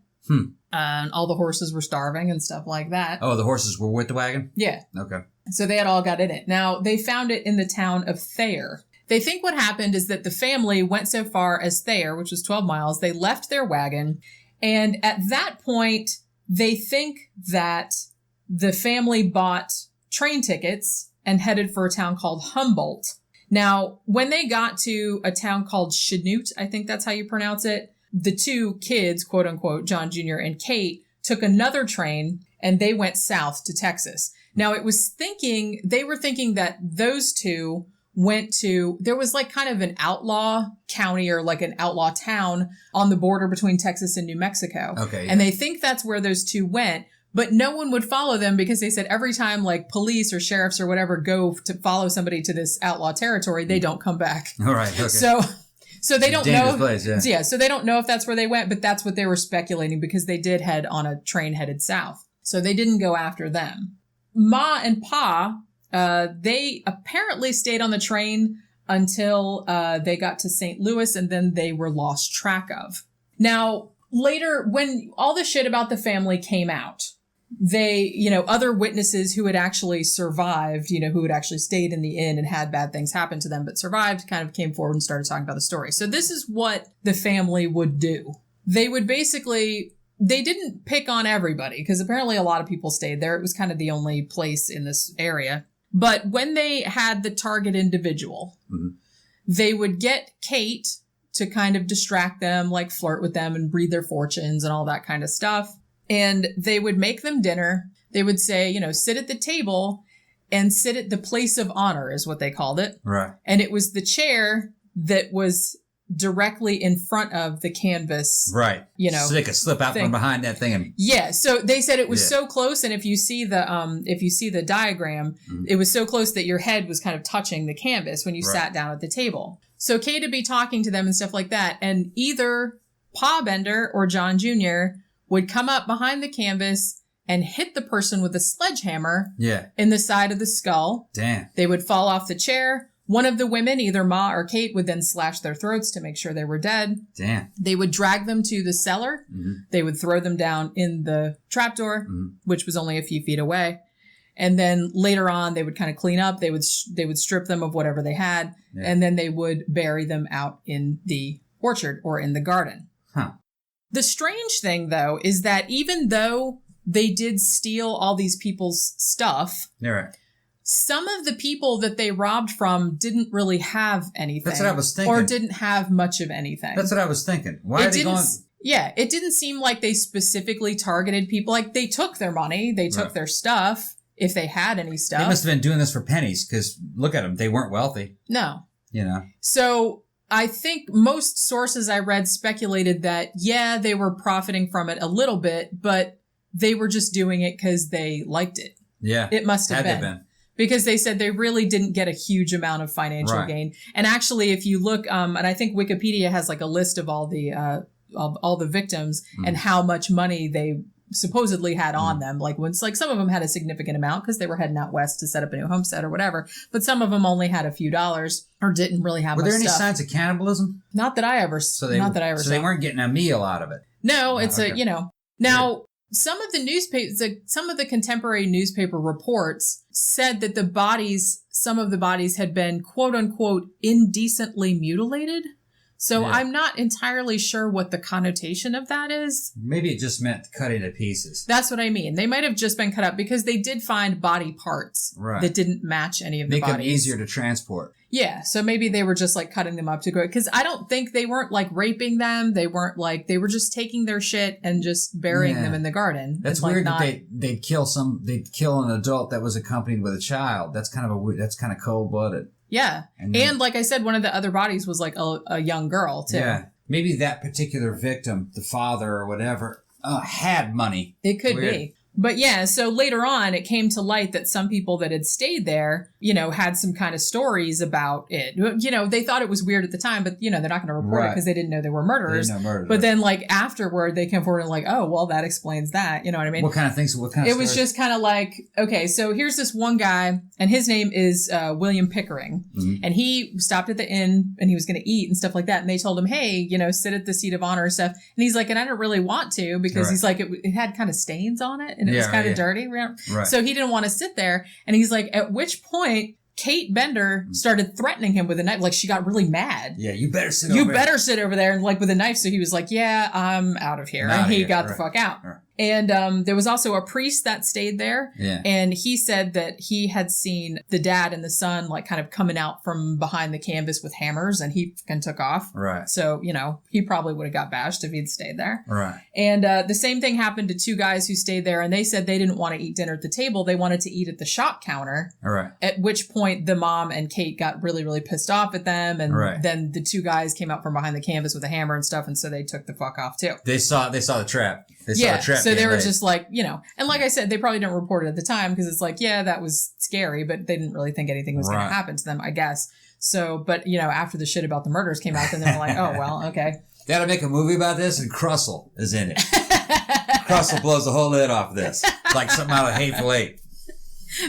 And all the horses were starving and stuff like that. Oh, the horses were with the wagon? Yeah. Okay. So they had all got in it. Now, they found it in the town of Thayer. They think what happened is that the family went so far as Thayer, which was 12 miles. They left their wagon. And at that point, they think that the family bought train tickets and headed for a town called Humboldt. Now, when they got to a town called Chanute, I think that's how you pronounce it, the 2 kids, quote unquote, John Jr. and Kate, took another train and they went south to Texas. Now, they were thinking that those 2 went to, there was kind of an outlaw county or an outlaw town on the border between Texas and New Mexico. Okay. Yeah. And they think that's where those 2 went. But no one would follow them because they said every time police or sheriffs or whatever go to follow somebody to this outlaw territory, they don't come back. All right. Okay. So they don't dangerous know. Place, yeah. Yeah, so they don't know if that's where they went, but that's what they were speculating because they did head on a train headed south. So they didn't go after them. Ma and Pa, they apparently stayed on the train until they got to St. Louis, and then they were lost track of. Now, later, when all the shit about the family came out, they, other witnesses who had actually survived, who had actually stayed in the inn and had bad things happen to them, but survived, kind of came forward and started talking about the story. So this is what the family would do. They would basically, they didn't pick on everybody because apparently a lot of people stayed there. It was kind of the only place in this area. But when they had the target individual, they would get Kate to kind of distract them, like flirt with them and breathe their fortunes and all that kind of stuff. And they would make them dinner. They would say, sit at the table and sit at the place of honor is what they called it. Right. And it was the chair that was directly in front of the canvas. Right. So they could slip out from behind that thing and. Yeah. So they said it was so close. And if you see the diagram, it was so close that your head was kind of touching the canvas when you sat down at the table. So Kate would be talking to them and stuff like that. And either Pa Bender or John Jr. would come up behind the canvas and hit the person with a sledgehammer in the side of the skull. Damn. They would fall off the chair. One of the women, either Ma or Kate, would then slash their throats to make sure they were dead. Damn. They would drag them to the cellar. They would throw them down in the trapdoor, which was only a few feet away. And then later on, they would kind of clean up. They would strip them of whatever they had. And then they would bury them out in the orchard or in the garden. Huh. The strange thing, though, is that even though they did steal all these people's stuff, some of the people that they robbed from didn't really have anything. That's what I was thinking. Or didn't have much of anything. That's what I was thinking. Why are they going... Yeah, it didn't seem like they specifically targeted people. Like, they took their money. They took their stuff, if they had any stuff. They must have been doing this for pennies, because look at them. They weren't wealthy. No. So... I think most sources I read speculated that, they were profiting from it a little bit, but they were just doing it because they liked it. Yeah. It must have been. Because they said they really didn't get a huge amount of financial gain. And actually, if you look, and I think Wikipedia has like a list of all the victims and how much money they supposedly had on them. Like some of them had a significant amount because they were heading out west to set up a new homestead or whatever. But some of them only had a few dollars or didn't really have much stuff. Were there any signs of cannibalism? Not that I ever saw. So they weren't getting a meal out of it. No, it's Now, some of the newspapers, some of the contemporary newspaper reports said that some of the bodies had been quote unquote indecently mutilated. So I'm not entirely sure what the connotation of that is. Maybe it just meant cut into pieces. That's what I mean. They might have just been cut up because they did find body parts that didn't match any of the bodies. Make them easier to transport. Yeah, so maybe they were just like cutting them up to go, because I don't think they weren't like raping them. They weren't like, they were just taking their shit and just burying them in the garden. That's weird that they'd kill an adult that was accompanied with a child. That's kind of cold blooded. Yeah. And like I said, one of the other bodies was like a young girl too. Yeah. Maybe that particular victim, the father or whatever, had money. It could be. But yeah, so later on, it came to light that some people that had stayed there, had some kind of stories about it. They thought it was weird at the time, but, they're not going to report it because they didn't know they were murderers. But then, like, afterward, they came forward and like, oh, well, that explains that. You know what I mean? What kind of things? What kind of It was just kind of like, okay, so here's this one guy, and his name is William Pickering. Mm-hmm. And he stopped at the inn, and he was going to eat and stuff like that. And they told him, hey, sit at the seat of honor and stuff. And he's like, and I didn't really want to because he's like, it had kind of stains on it. And it was kind of dirty. Right. So he didn't want to sit there. And he's like, at which point Kate Bender started threatening him with a knife. Like, she got really mad. Yeah, you better sit over there. And like with a knife. So he was like, yeah, I'm out of here. And he got the fuck out. Right. And there was also a priest that stayed there. Yeah. And he said that he had seen the dad and the son like kind of coming out from behind the canvas with hammers, and he fucking took off. Right. So, he probably would have got bashed if he'd stayed there. Right. And the same thing happened to two guys who stayed there, and they said they didn't want to eat dinner at the table. They wanted to eat at the shop counter. All right. At which point the mom and Kate got really, really pissed off at them. And then the two guys came out from behind the canvas with a hammer and stuff. And so they took the fuck off too. They saw the trap. They saw the trap. So they were just like, and like I said, they probably didn't report it at the time because it's like, yeah, that was scary, but they didn't really think anything was going to happen to them, I guess. So, but, after the shit about the murders came out, then they were like, oh, well, okay. They gotta make a movie about this, and Crussell is in it. Crussell blows the whole lid off this. Like something out of Hateful Eight.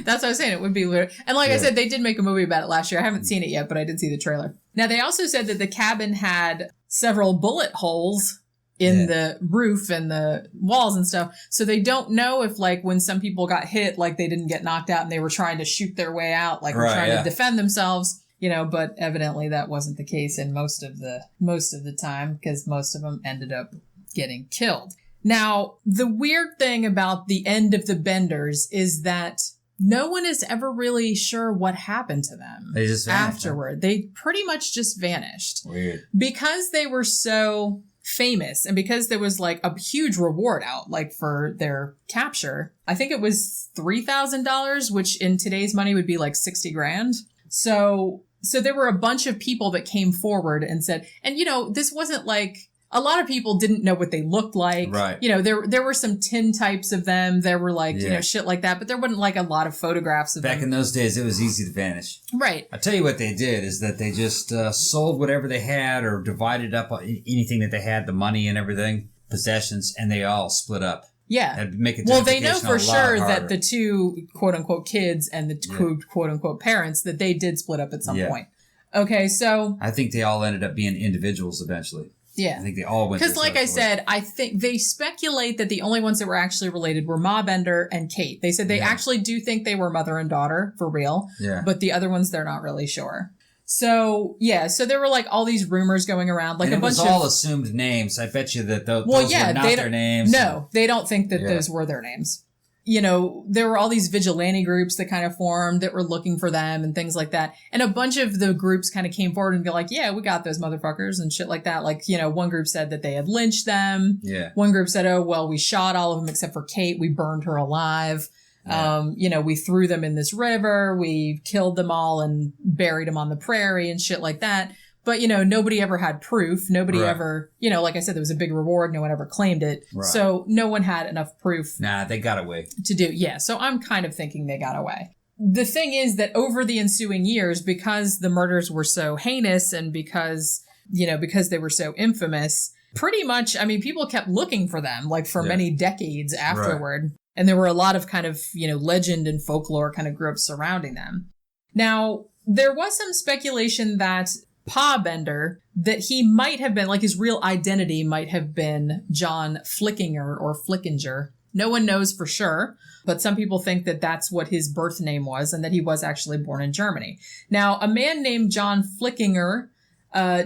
That's what I was saying. It would be weird. And like I said, they did make a movie about it last year. I haven't seen it yet, but I did see the trailer. Now, they also said that the cabin had several bullet holes in the roof and the walls and stuff. So they don't know if, like, when some people got hit, like, they didn't get knocked out and they were trying to shoot their way out, like, were trying to defend themselves, but evidently that wasn't the case in most of the time, because most of them ended up getting killed. Now, the weird thing about the end of the Benders is that no one is ever really sure what happened to them. They just vanished. Afterward. They pretty much just vanished. Weird. Because they were so famous and because there was like a huge reward out, like for their capture. I think it was $3,000, which in today's money would be like 60 grand. So there were a bunch of people that came forward and said, and this wasn't like, a lot of people didn't know what they looked like. Right. There were some tin types of them. There were like, shit like that, but there wasn't like a lot of photographs of them. Back in those days, it was easy to vanish. Right. I'll tell you what they did is that they just sold whatever they had or divided up anything that they had, the money and everything, possessions, and they all split up. Yeah. That'd make well, they know for sure that the two quote unquote kids and the quote unquote parents, that they did split up at some point. Okay. So I think they all ended up being individuals eventually. Yeah. I think they all went. Because like I said, I think they speculate that the only ones that were actually related were Ma Bender and Kate. They said they actually do think they were mother and daughter for real. Yeah. But the other ones, they're not really sure. So, so there were like all these rumors going around. Like, and it was all assumed names. I bet you that those were not their names. No, they don't think that those were their names. There were all these vigilante groups that kind of formed that were looking for them and things like that. And a bunch of the groups kind of came forward and go like, yeah, we got those motherfuckers and shit like that. Like, one group said that they had lynched them. Yeah. One group said, oh, well, we shot all of them except for Kate. We burned her alive. Yeah. We threw them in this river. We killed them all and buried them on the prairie and shit like that. But, nobody ever had proof. Nobody ever, like I said, there was a big reward. No one ever claimed it. Right. So no one had enough proof. Nah, they got away. To do. Yeah. So I'm kind of thinking they got away. The thing is that over the ensuing years, because the murders were so heinous and because they were so infamous, pretty much, people kept looking for them like for many decades afterward. Right. And there were a lot of kind of, legend and folklore kind of grew up surrounding them. Now, there was some speculation that Pa Bender, that he might have been, like his real identity might have been John Flickinger or Flickinger. No one knows for sure, but some people think that that's what his birth name was and that he was actually born in Germany. Now, a man named John Flickinger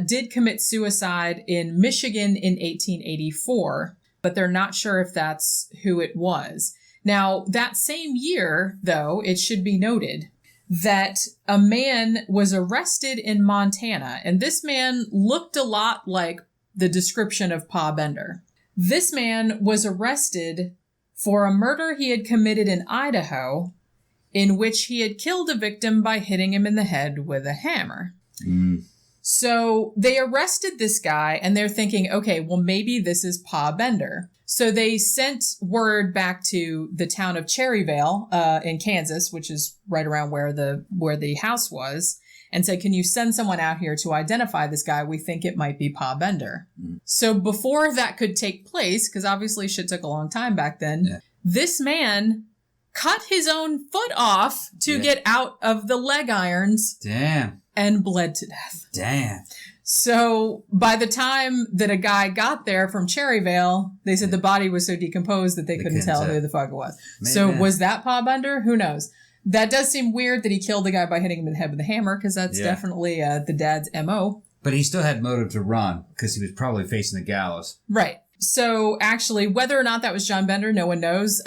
did commit suicide in Michigan in 1884, but they're not sure if that's who it was. Now, that same year, though, it should be noted that a man was arrested in Montana, and this man looked a lot like the description of Pa Bender. This man was arrested for a murder he had committed in Idaho, in which he had killed a victim by hitting him in the head with a hammer. Mm. So they arrested this guy, and they're thinking, okay, well, maybe this is Pa Bender. So they sent word back to the town of Cherryvale in Kansas, which is right around where the house was, and said, can you send someone out here to identify this guy? We think it might be Pa Bender. Mm. So before that could take place, because obviously shit took a long time back then, this man cut his own foot off to get out of the leg irons. Damn. And bled to death. Damn. So by the time that a guy got there from Cherryvale, they said the body was so decomposed that they couldn't tell who the fuck it was. Maybe. So was that Pa Bender? Who knows? That does seem weird that he killed the guy by hitting him in the head with a hammer, because that's definitely the dad's MO. But he still had motive to run, because he was probably facing the gallows. Right. So actually, whether or not that was John Bender, no one knows.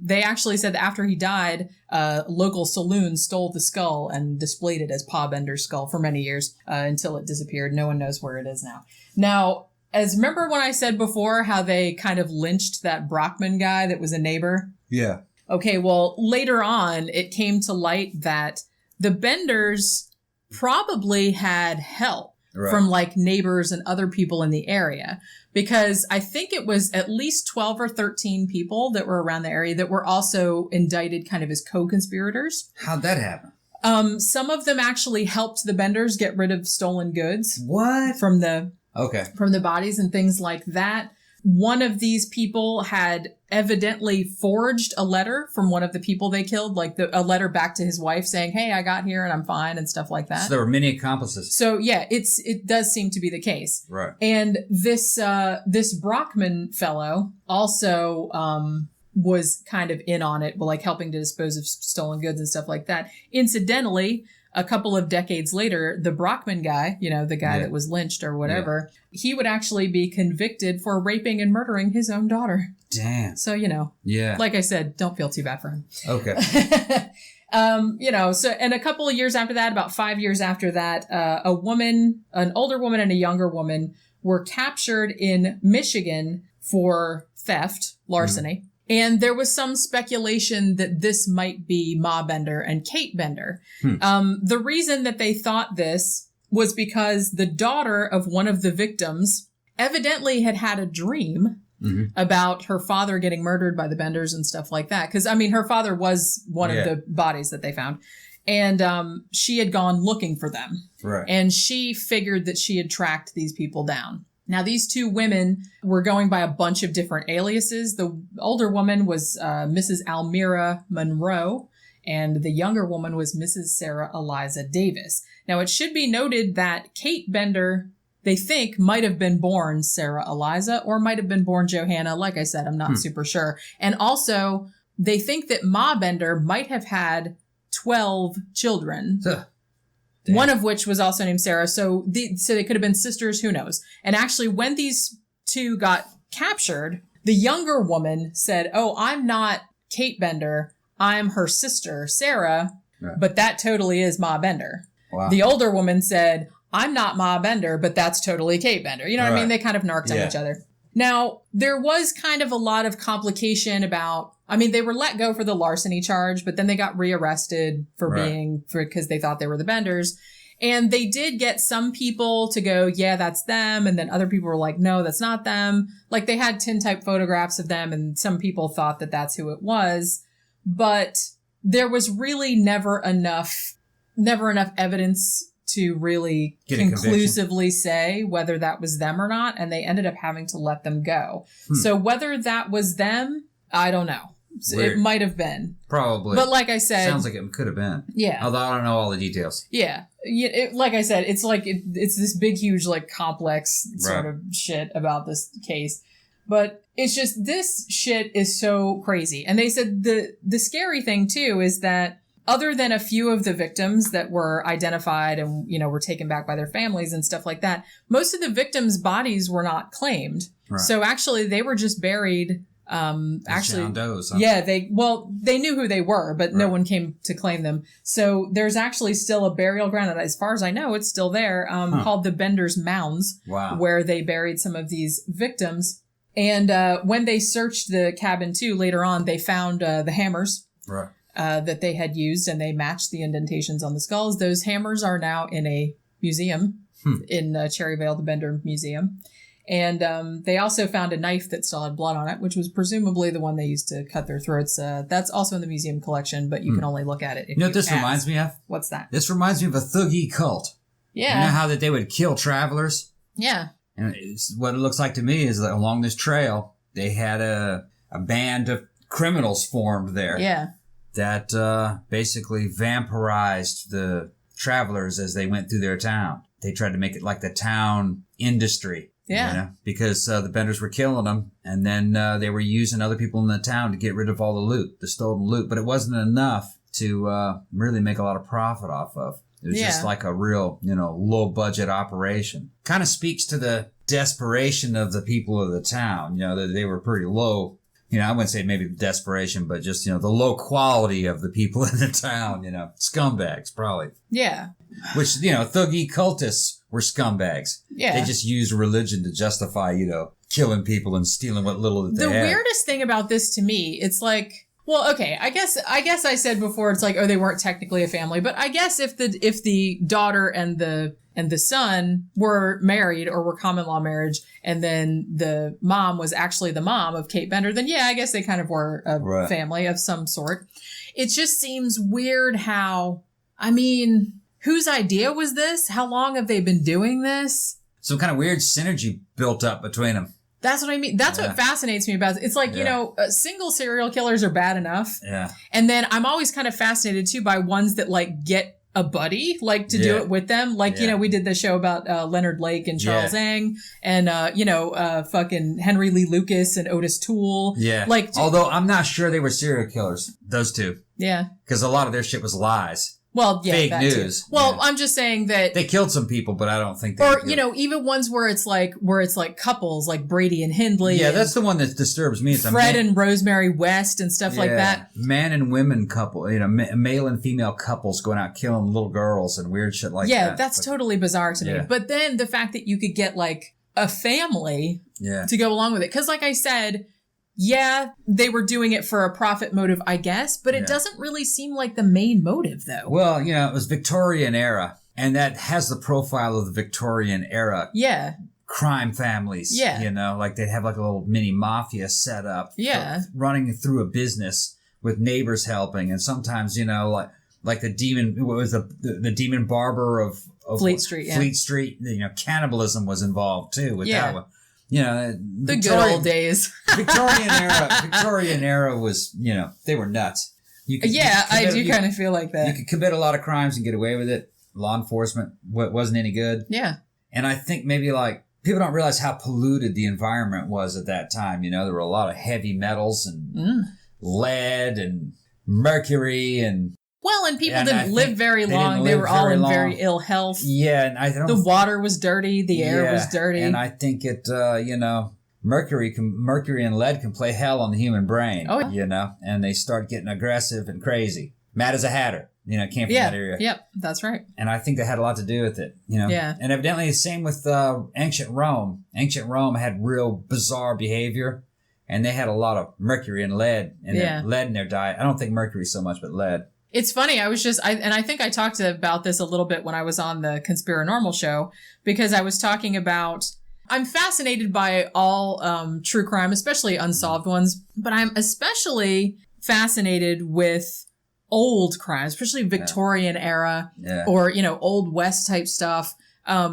They actually said that after he died, local saloon stole the skull and displayed it as Pa Bender's skull for many years until it disappeared. No one knows where it is now. Now, remember when I said before how they kind of lynched that Brockman guy that was a neighbor? Yeah. Okay, well, later on, it came to light that the Benders probably had help from like neighbors and other people in the area. Because I think it was at least 12 or 13 people that were around the area that were also indicted kind of as co-conspirators. How'd that happen? Some of them actually helped the Benders get rid of stolen goods. What? From the bodies and things like that. One of these people had evidently forged a letter from one of the people they killed, like a letter back to his wife saying, hey, I got here and I'm fine and stuff like that. So there were many accomplices. So yeah, it does seem to be the case. Right. And this Brockman fellow also, was kind of in on it, like helping to dispose of stolen goods and stuff like that. Incidentally, a couple of decades later, the Brockman guy, the guy that was lynched or whatever, he would actually be convicted for raping and murdering his own daughter. Damn. So, like I said, don't feel too bad for him. Okay. And a couple of years after that, about 5 years after that, an older woman and a younger woman were captured in Michigan for theft, larceny. And there was some speculation that this might be Ma Bender and Kate Bender. The reason that they thought this was because the daughter of one of the victims evidently had a dream about her father getting murdered by the Benders and stuff like that. Because, her father was one of the bodies that they found. And she had gone looking for them. Right. And she figured that she had tracked these people down. Now, these two women were going by a bunch of different aliases. The older woman was Mrs. Almira Monroe, and the younger woman was Mrs. Sarah Eliza Davis. Now, it should be noted that Kate Bender, they think, might have been born Sarah Eliza or might have been born Johanna. Like I said, I'm not super sure. And also, they think that Ma Bender might have had 12 children. Damn. One of which was also named Sarah. So they could have been sisters. Who knows? And actually, when these two got captured, the younger woman said, oh, I'm not Kate Bender. I'm her sister, Sarah. Right. But that totally is Ma Bender. Wow. The older woman said, I'm not Ma Bender, but that's totally Kate Bender. You know what I mean? They kind of narked on each other. Now, there was kind of a lot of complication about, they were let go for the larceny charge, but then they got rearrested because they thought they were the Benders. And they did get some people to go, yeah, that's them. And then other people were like, no, that's not them. Like they had tintype photographs of them and some people thought that that's who it was. But there was really never enough evidence to really conclusively say whether that was them or not. And they ended up having to let them go. So whether that was them, I don't know. So it might have been. Probably. But like I said. Sounds like it could have been. Yeah. Although I don't know all the details. Yeah. Like I said, it's like, it's this big, huge, like complex sort of shit about this case. But it's just, this shit is so crazy. And they said the scary thing too is that other than a few of the victims that were identified and, were taken back by their families and stuff like that, most of the victims' bodies were not claimed. Right. So actually they were just buried. John Doe's, huh? Yeah, they knew who they were, but no one came to claim them. So there's actually still a burial ground, and as far as I know, it's still there, called the Bender's Mounds, where they buried some of these victims. And when they searched the cabin too, later on, they found the hammers that they had used, and they matched the indentations on the skulls. Those hammers are now in a museum in Cherryvale, the Bender Museum. And they also found a knife that still had blood on it, which was presumably the one they used to cut their throats. That's also in the museum collection, but you can only look at it if you know what this reminds me of? What's that? This reminds me of a Thuggee cult. Yeah. You know how that they would kill travelers? Yeah. And what it looks like to me is that along this trail, they had a band of criminals formed there. Yeah. That basically vampirized the travelers as they went through their town. They tried to make it like the town industry. Yeah. Because the Benders were killing them, and then they were using other people in the town to get rid of all the loot, the stolen loot. But it wasn't enough to really make a lot of profit off of. It was just like a real, low budget operation. Kind of speaks to the desperation of the people of the town. That they were pretty low. I wouldn't say maybe desperation, but just, the low quality of the people in the town, scumbags, probably. Yeah. Which, Thuggee cultists were scumbags. Yeah. They just used religion to justify, killing people and stealing what little that they had. The weirdest thing about this to me, it's like, well, okay, I guess I said before, it's like, oh, they weren't technically a family, but I guess if the daughter and the son were married or were common law marriage, and then the mom was actually the mom of Kate Bender, then yeah, I guess they kind of were a family of some sort. It just seems weird how, I mean, whose idea was this? How long have they been doing this? Some kind of weird synergy built up between them. That's what I mean. That's what fascinates me about it. It's like, you know, single serial killers are bad enough. Yeah. And then I'm always kind of fascinated too by ones that like get a buddy, like to do it with them. Like, you know, we did the show about Leonard Lake and Charles Ng and, fucking Henry Lee Lucas and Otis Toole. Yeah. Like, although I'm not sure they were serial killers, those two. Yeah. Because a lot of their shit was lies. Well, yeah, fake news. Too. Well, I'm just saying that they killed some people, but I don't think they. Or you know, even ones where it's like couples, like Brady and Hindley. Yeah, that's the one that disturbs me. It's Fred and Rosemary West and stuff like that. Man and women couple, you know, male and female couples going out killing little girls and weird shit like that. Yeah, that's totally bizarre to me. But then the fact that you could get like a family to go along with it, because like I said. Yeah, they were doing it for a profit motive, I guess, but it doesn't really seem like the main motive, though. Well, you know, it was Victorian era, and that has the profile of the Victorian era. Yeah. Crime families. Yeah. You know, like they'd have like a little mini mafia set up. Yeah. Running through a business with neighbors helping, and sometimes, you know, like the demon, what was the demon barber of Fleet Street, Fleet Street, you know, cannibalism was involved too with that one. You know, the good old days. Victorian era was, you know, they were nuts. I do kind of feel like that. You could commit a lot of crimes and get away with it. Law enforcement wasn't any good. Yeah. And I think maybe like people don't realize how polluted the environment was at that time. You know, there were a lot of heavy metals and lead and mercury and. Well, and people didn't live very long. They were all in very ill health. Yeah, and I don't. The water was dirty. The air was dirty. And I think it, you know, mercury and lead can play hell on the human brain. Oh, you know, and they start getting aggressive and crazy. Mad as a Hatter, you know, came from that area. Yep, that's right. And I think that had a lot to do with it. You know. Yeah. And evidently, the same with ancient Rome. Ancient Rome had real bizarre behavior, and they had a lot of mercury and lead in their diet. I don't think mercury so much, but lead. It's funny. I think I talked about this a little bit when I was on the Conspirinormal show, because I was talking about, I'm fascinated by all true crime, especially unsolved ones, but I'm especially fascinated with old crimes, especially Victorian era or, you know, Old West type stuff,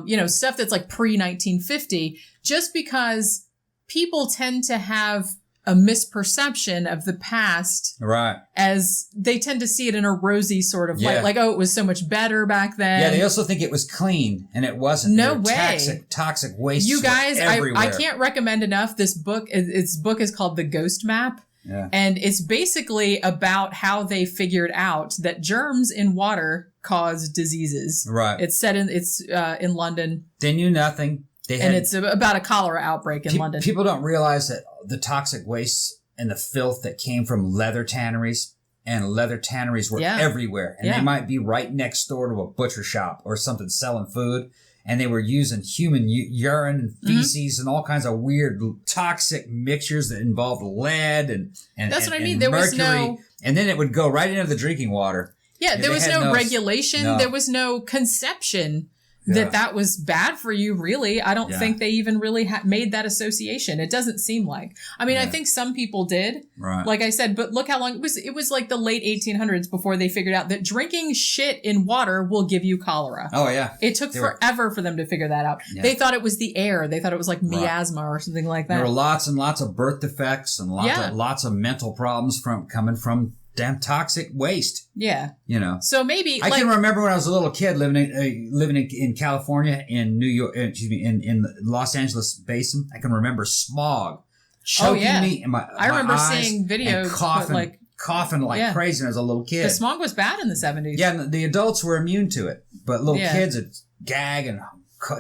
you know, stuff that's like pre-1950, just because people tend to have a misperception of the past. Right. As they tend to see it in a rosy sort of light. Like, oh, it was so much better back then. Yeah, they also think it was clean, and it wasn't. No way. Toxic waste. You guys, I can't recommend enough this book. Its book is called The Ghost Map. Yeah. And it's basically about how they figured out that germs in water cause diseases. Right. It's set in London. They knew nothing. And it's about a cholera outbreak in London. People don't realize that the toxic waste and the filth that came from leather tanneries, and leather tanneries were everywhere. And they might be right next door to a butcher shop or something selling food. And they were using human urine and feces and all kinds of weird toxic mixtures that involved lead and that's what I mean. There was no. And then it would go right into the drinking water. Yeah, there was no regulation. No. There was no conception that was bad for you, really. I don't think they even really made that association. It doesn't seem like. I mean, I think some people did, like I said, but look how long it was like the late 1800s before they figured out that drinking shit in water will give you cholera. Oh, yeah. It took forever for them to figure that out. Yeah. They thought it was the air. They thought it was like miasma or something like that. There were lots and lots of birth defects and lots of mental problems coming from damn toxic waste. Yeah. You know. So maybe I can remember when I was a little kid living in California, in New York, in the Los Angeles basin. I can remember smog choking me in my I remember eyes seeing videos coughing like crazy when I was a little kid. The smog was bad in the 70s. Yeah, and the adults were immune to it, but little kids would gag and,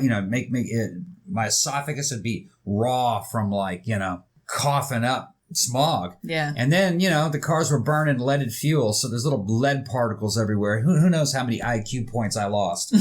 you know, make it, my esophagus would be raw from, like, you know, coughing up smog. Yeah. And then, you know, the cars were burning leaded fuel, so there's little lead particles everywhere. Who knows how many IQ points I lost?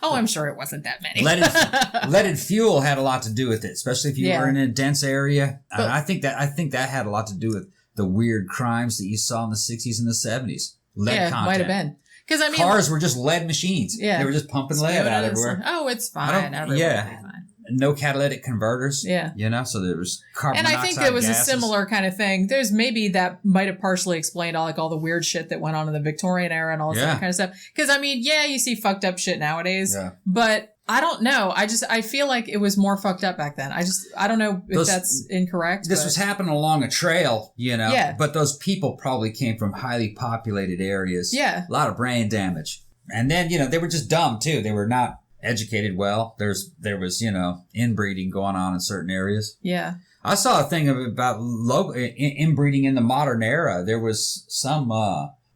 Oh, I'm sure it wasn't that many. leaded fuel had a lot to do with it, especially if you were in a dense area. But I think that had a lot to do with the weird crimes that you saw in the 60s and the 70s. Lead content. Might have been. Because I mean, cars were just lead machines. Yeah. They were just pumping lead out everywhere. Oh, it's fine. Everyone will be fine. no catalytic converters. Yeah. You know, so there was carbon monoxide. And I think there was gases. a similar kind of thing. There's maybe that might have partially explained all the weird shit that went on in the Victorian era and all this other kind of stuff. Because, I mean, yeah, you see fucked up shit nowadays. Yeah. But I don't know. I feel like it was more fucked up back then. I don't know if that's incorrect. This was happening along a trail, you know. Yeah. But those people probably came from highly populated areas. Yeah. A lot of brain damage. And then, you know, they were just dumb too. They were not educated well. There was, you know, inbreeding going on in certain areas. Yeah. I saw a thing about inbreeding in the modern era. There was some,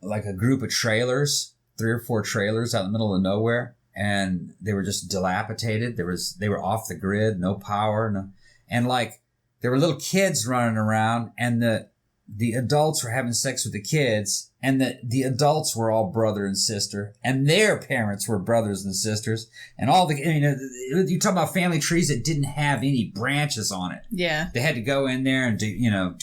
like a group of trailers, 3 or 4 trailers out in the middle of nowhere. And they were just dilapidated. They were off the grid, no power, and like there were little kids running around, and the adults were having sex with the kids, and the adults were all brother and sister, and their parents were brothers and sisters, and all the, you know, you talk about family trees that didn't have any branches on it. Yeah, they had to go in there and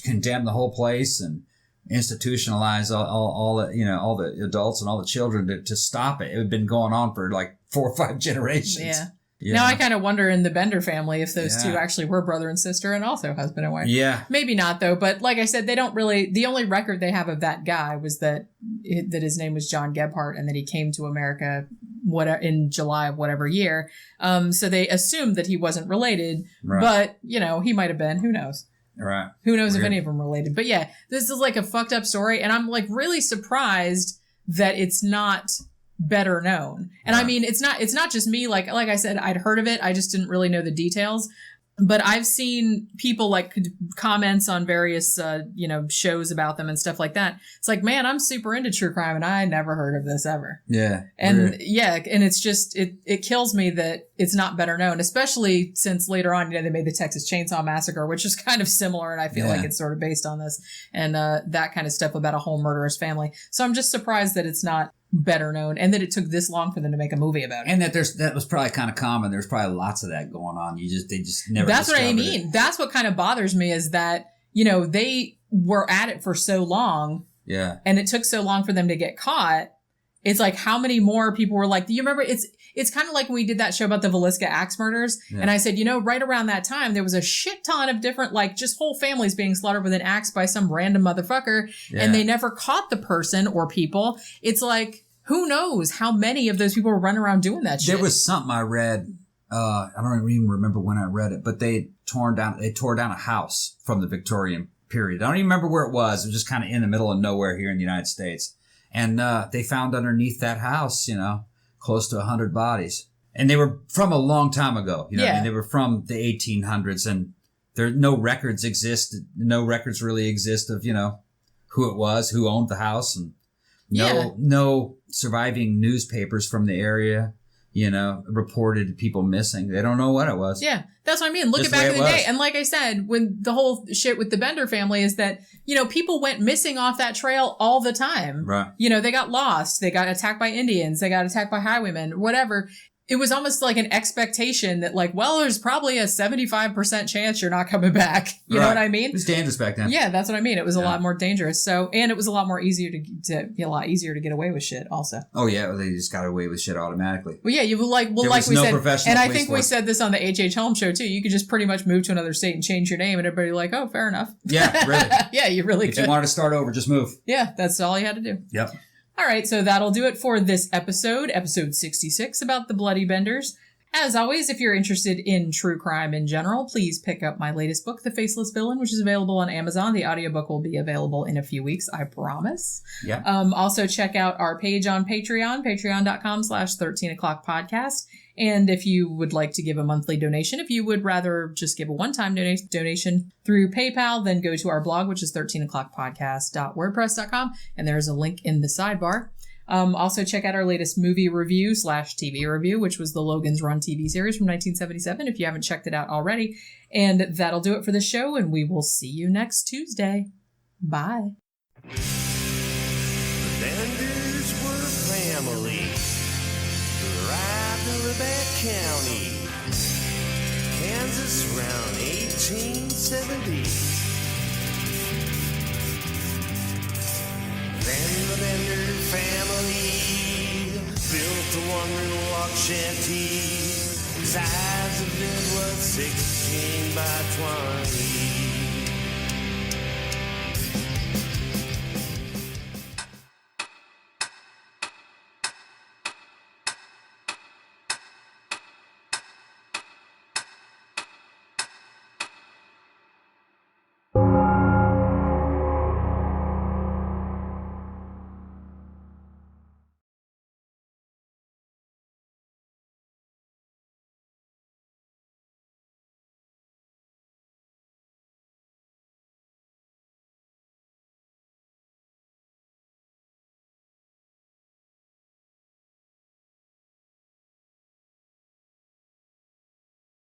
condemn the whole place and institutionalize all the, you know, all the adults and all the children to stop it. It had been going on for like 4 or 5 generations. Yeah. You now know? I kind of wonder in the Bender family if those two actually were brother and sister and also husband and wife. Yeah. Maybe not though, but like I said, they don't really, the only record they have of that guy was that his name was John Gebhardt and that he came to America in July of whatever year. So they assumed that he wasn't related, but you know, he might have been, who knows? Right. Who knows if any of them related. But yeah, this is like a fucked up story. And I'm like really surprised that it's not better known. And I mean, it's not just me. Like I said, I'd heard of it. I just didn't really know the details. But I've seen people like comments on various, shows about them and stuff like that. It's like, man, I'm super into true crime and I never heard of this ever. Yeah. And weird. and it's just, it kills me that it's not better known, especially since later on, they made the Texas Chainsaw Massacre, which is kind of similar. And I feel like it's sort of based on this and that kind of stuff about a whole murderous family. So I'm just surprised that it's not better known and that it took this long for them to make a movie about it. And that was probably kind of common. There's probably lots of that going on. They just never. That's what I mean. It. That's what kind of bothers me is that, they were at it for so long. Yeah. And it took so long for them to get caught. It's like how many more people were like, do you remember it's kind of like when we did that show about the Villisca axe murders. Yeah. And I said, right around that time, there was a shit ton of different, like just whole families being slaughtered with an axe by some random motherfucker. Yeah. And they never caught the person or people. It's like, who knows how many of those people were running around doing that shit. There was something I read. I don't even remember when I read it, but they tore down a house from the Victorian period. I don't even remember where it was. It was just kind of in the middle of nowhere here in the United States. And they found underneath that house, close to 100 bodies. And they were from a long time ago. I mean, they were from the 1800s, and there no records exist. No records really exist of, who it was, who owned the house, and no surviving newspapers from the area, reported people missing. They don't know what it was. Yeah, that's what I mean. Look at back in the day. And like I said, when the whole shit with the Bender family is that, people went missing off that trail all the time. Right. They got lost. They got attacked by Indians. They got attacked by highwaymen, whatever. It was almost like an expectation that like, well, there's probably a 75% chance you're not coming back. You know what I mean? It was dangerous back then. Yeah, that's what I mean. It was a lot more dangerous. So, and it was a lot more easier to get away with shit also. Oh yeah. They just got away with shit automatically. Well, yeah, you like, well, there like was we no said, professional and I police think force. we said this on the H.H. Holmes show too. You could just pretty much move to another state and change your name and everybody like, oh, fair enough. Yeah, really. Yeah, you really could. If you wanted to start over, just move. Yeah, that's all you had to do. Yep. All right, so that'll do it for this episode 66 about the Bloody Benders. As always, if you're interested in true crime in general, please pick up my latest book, The Faceless Villain, which is available on Amazon. The audiobook will be available in a few weeks, I promise. Yeah. Also check out our page on Patreon, patreon.com/13o'clockpodcast. And if you would like to give a monthly donation, if you would rather just give a one-time donation through PayPal, then go to our blog, which is 13o'clockpodcast.wordpress.com. And there's a link in the sidebar. Also check out our latest movie review / TV review, which was the Logan's Run TV series from 1977, if you haven't checked it out already. And that'll do it for the show, and we will see you next Tuesday. Bye. The Benders were family, right in Lebec County, Kansas, around 1870. Then the Bender family built a one-room log shanty Size of it was 16 by 20.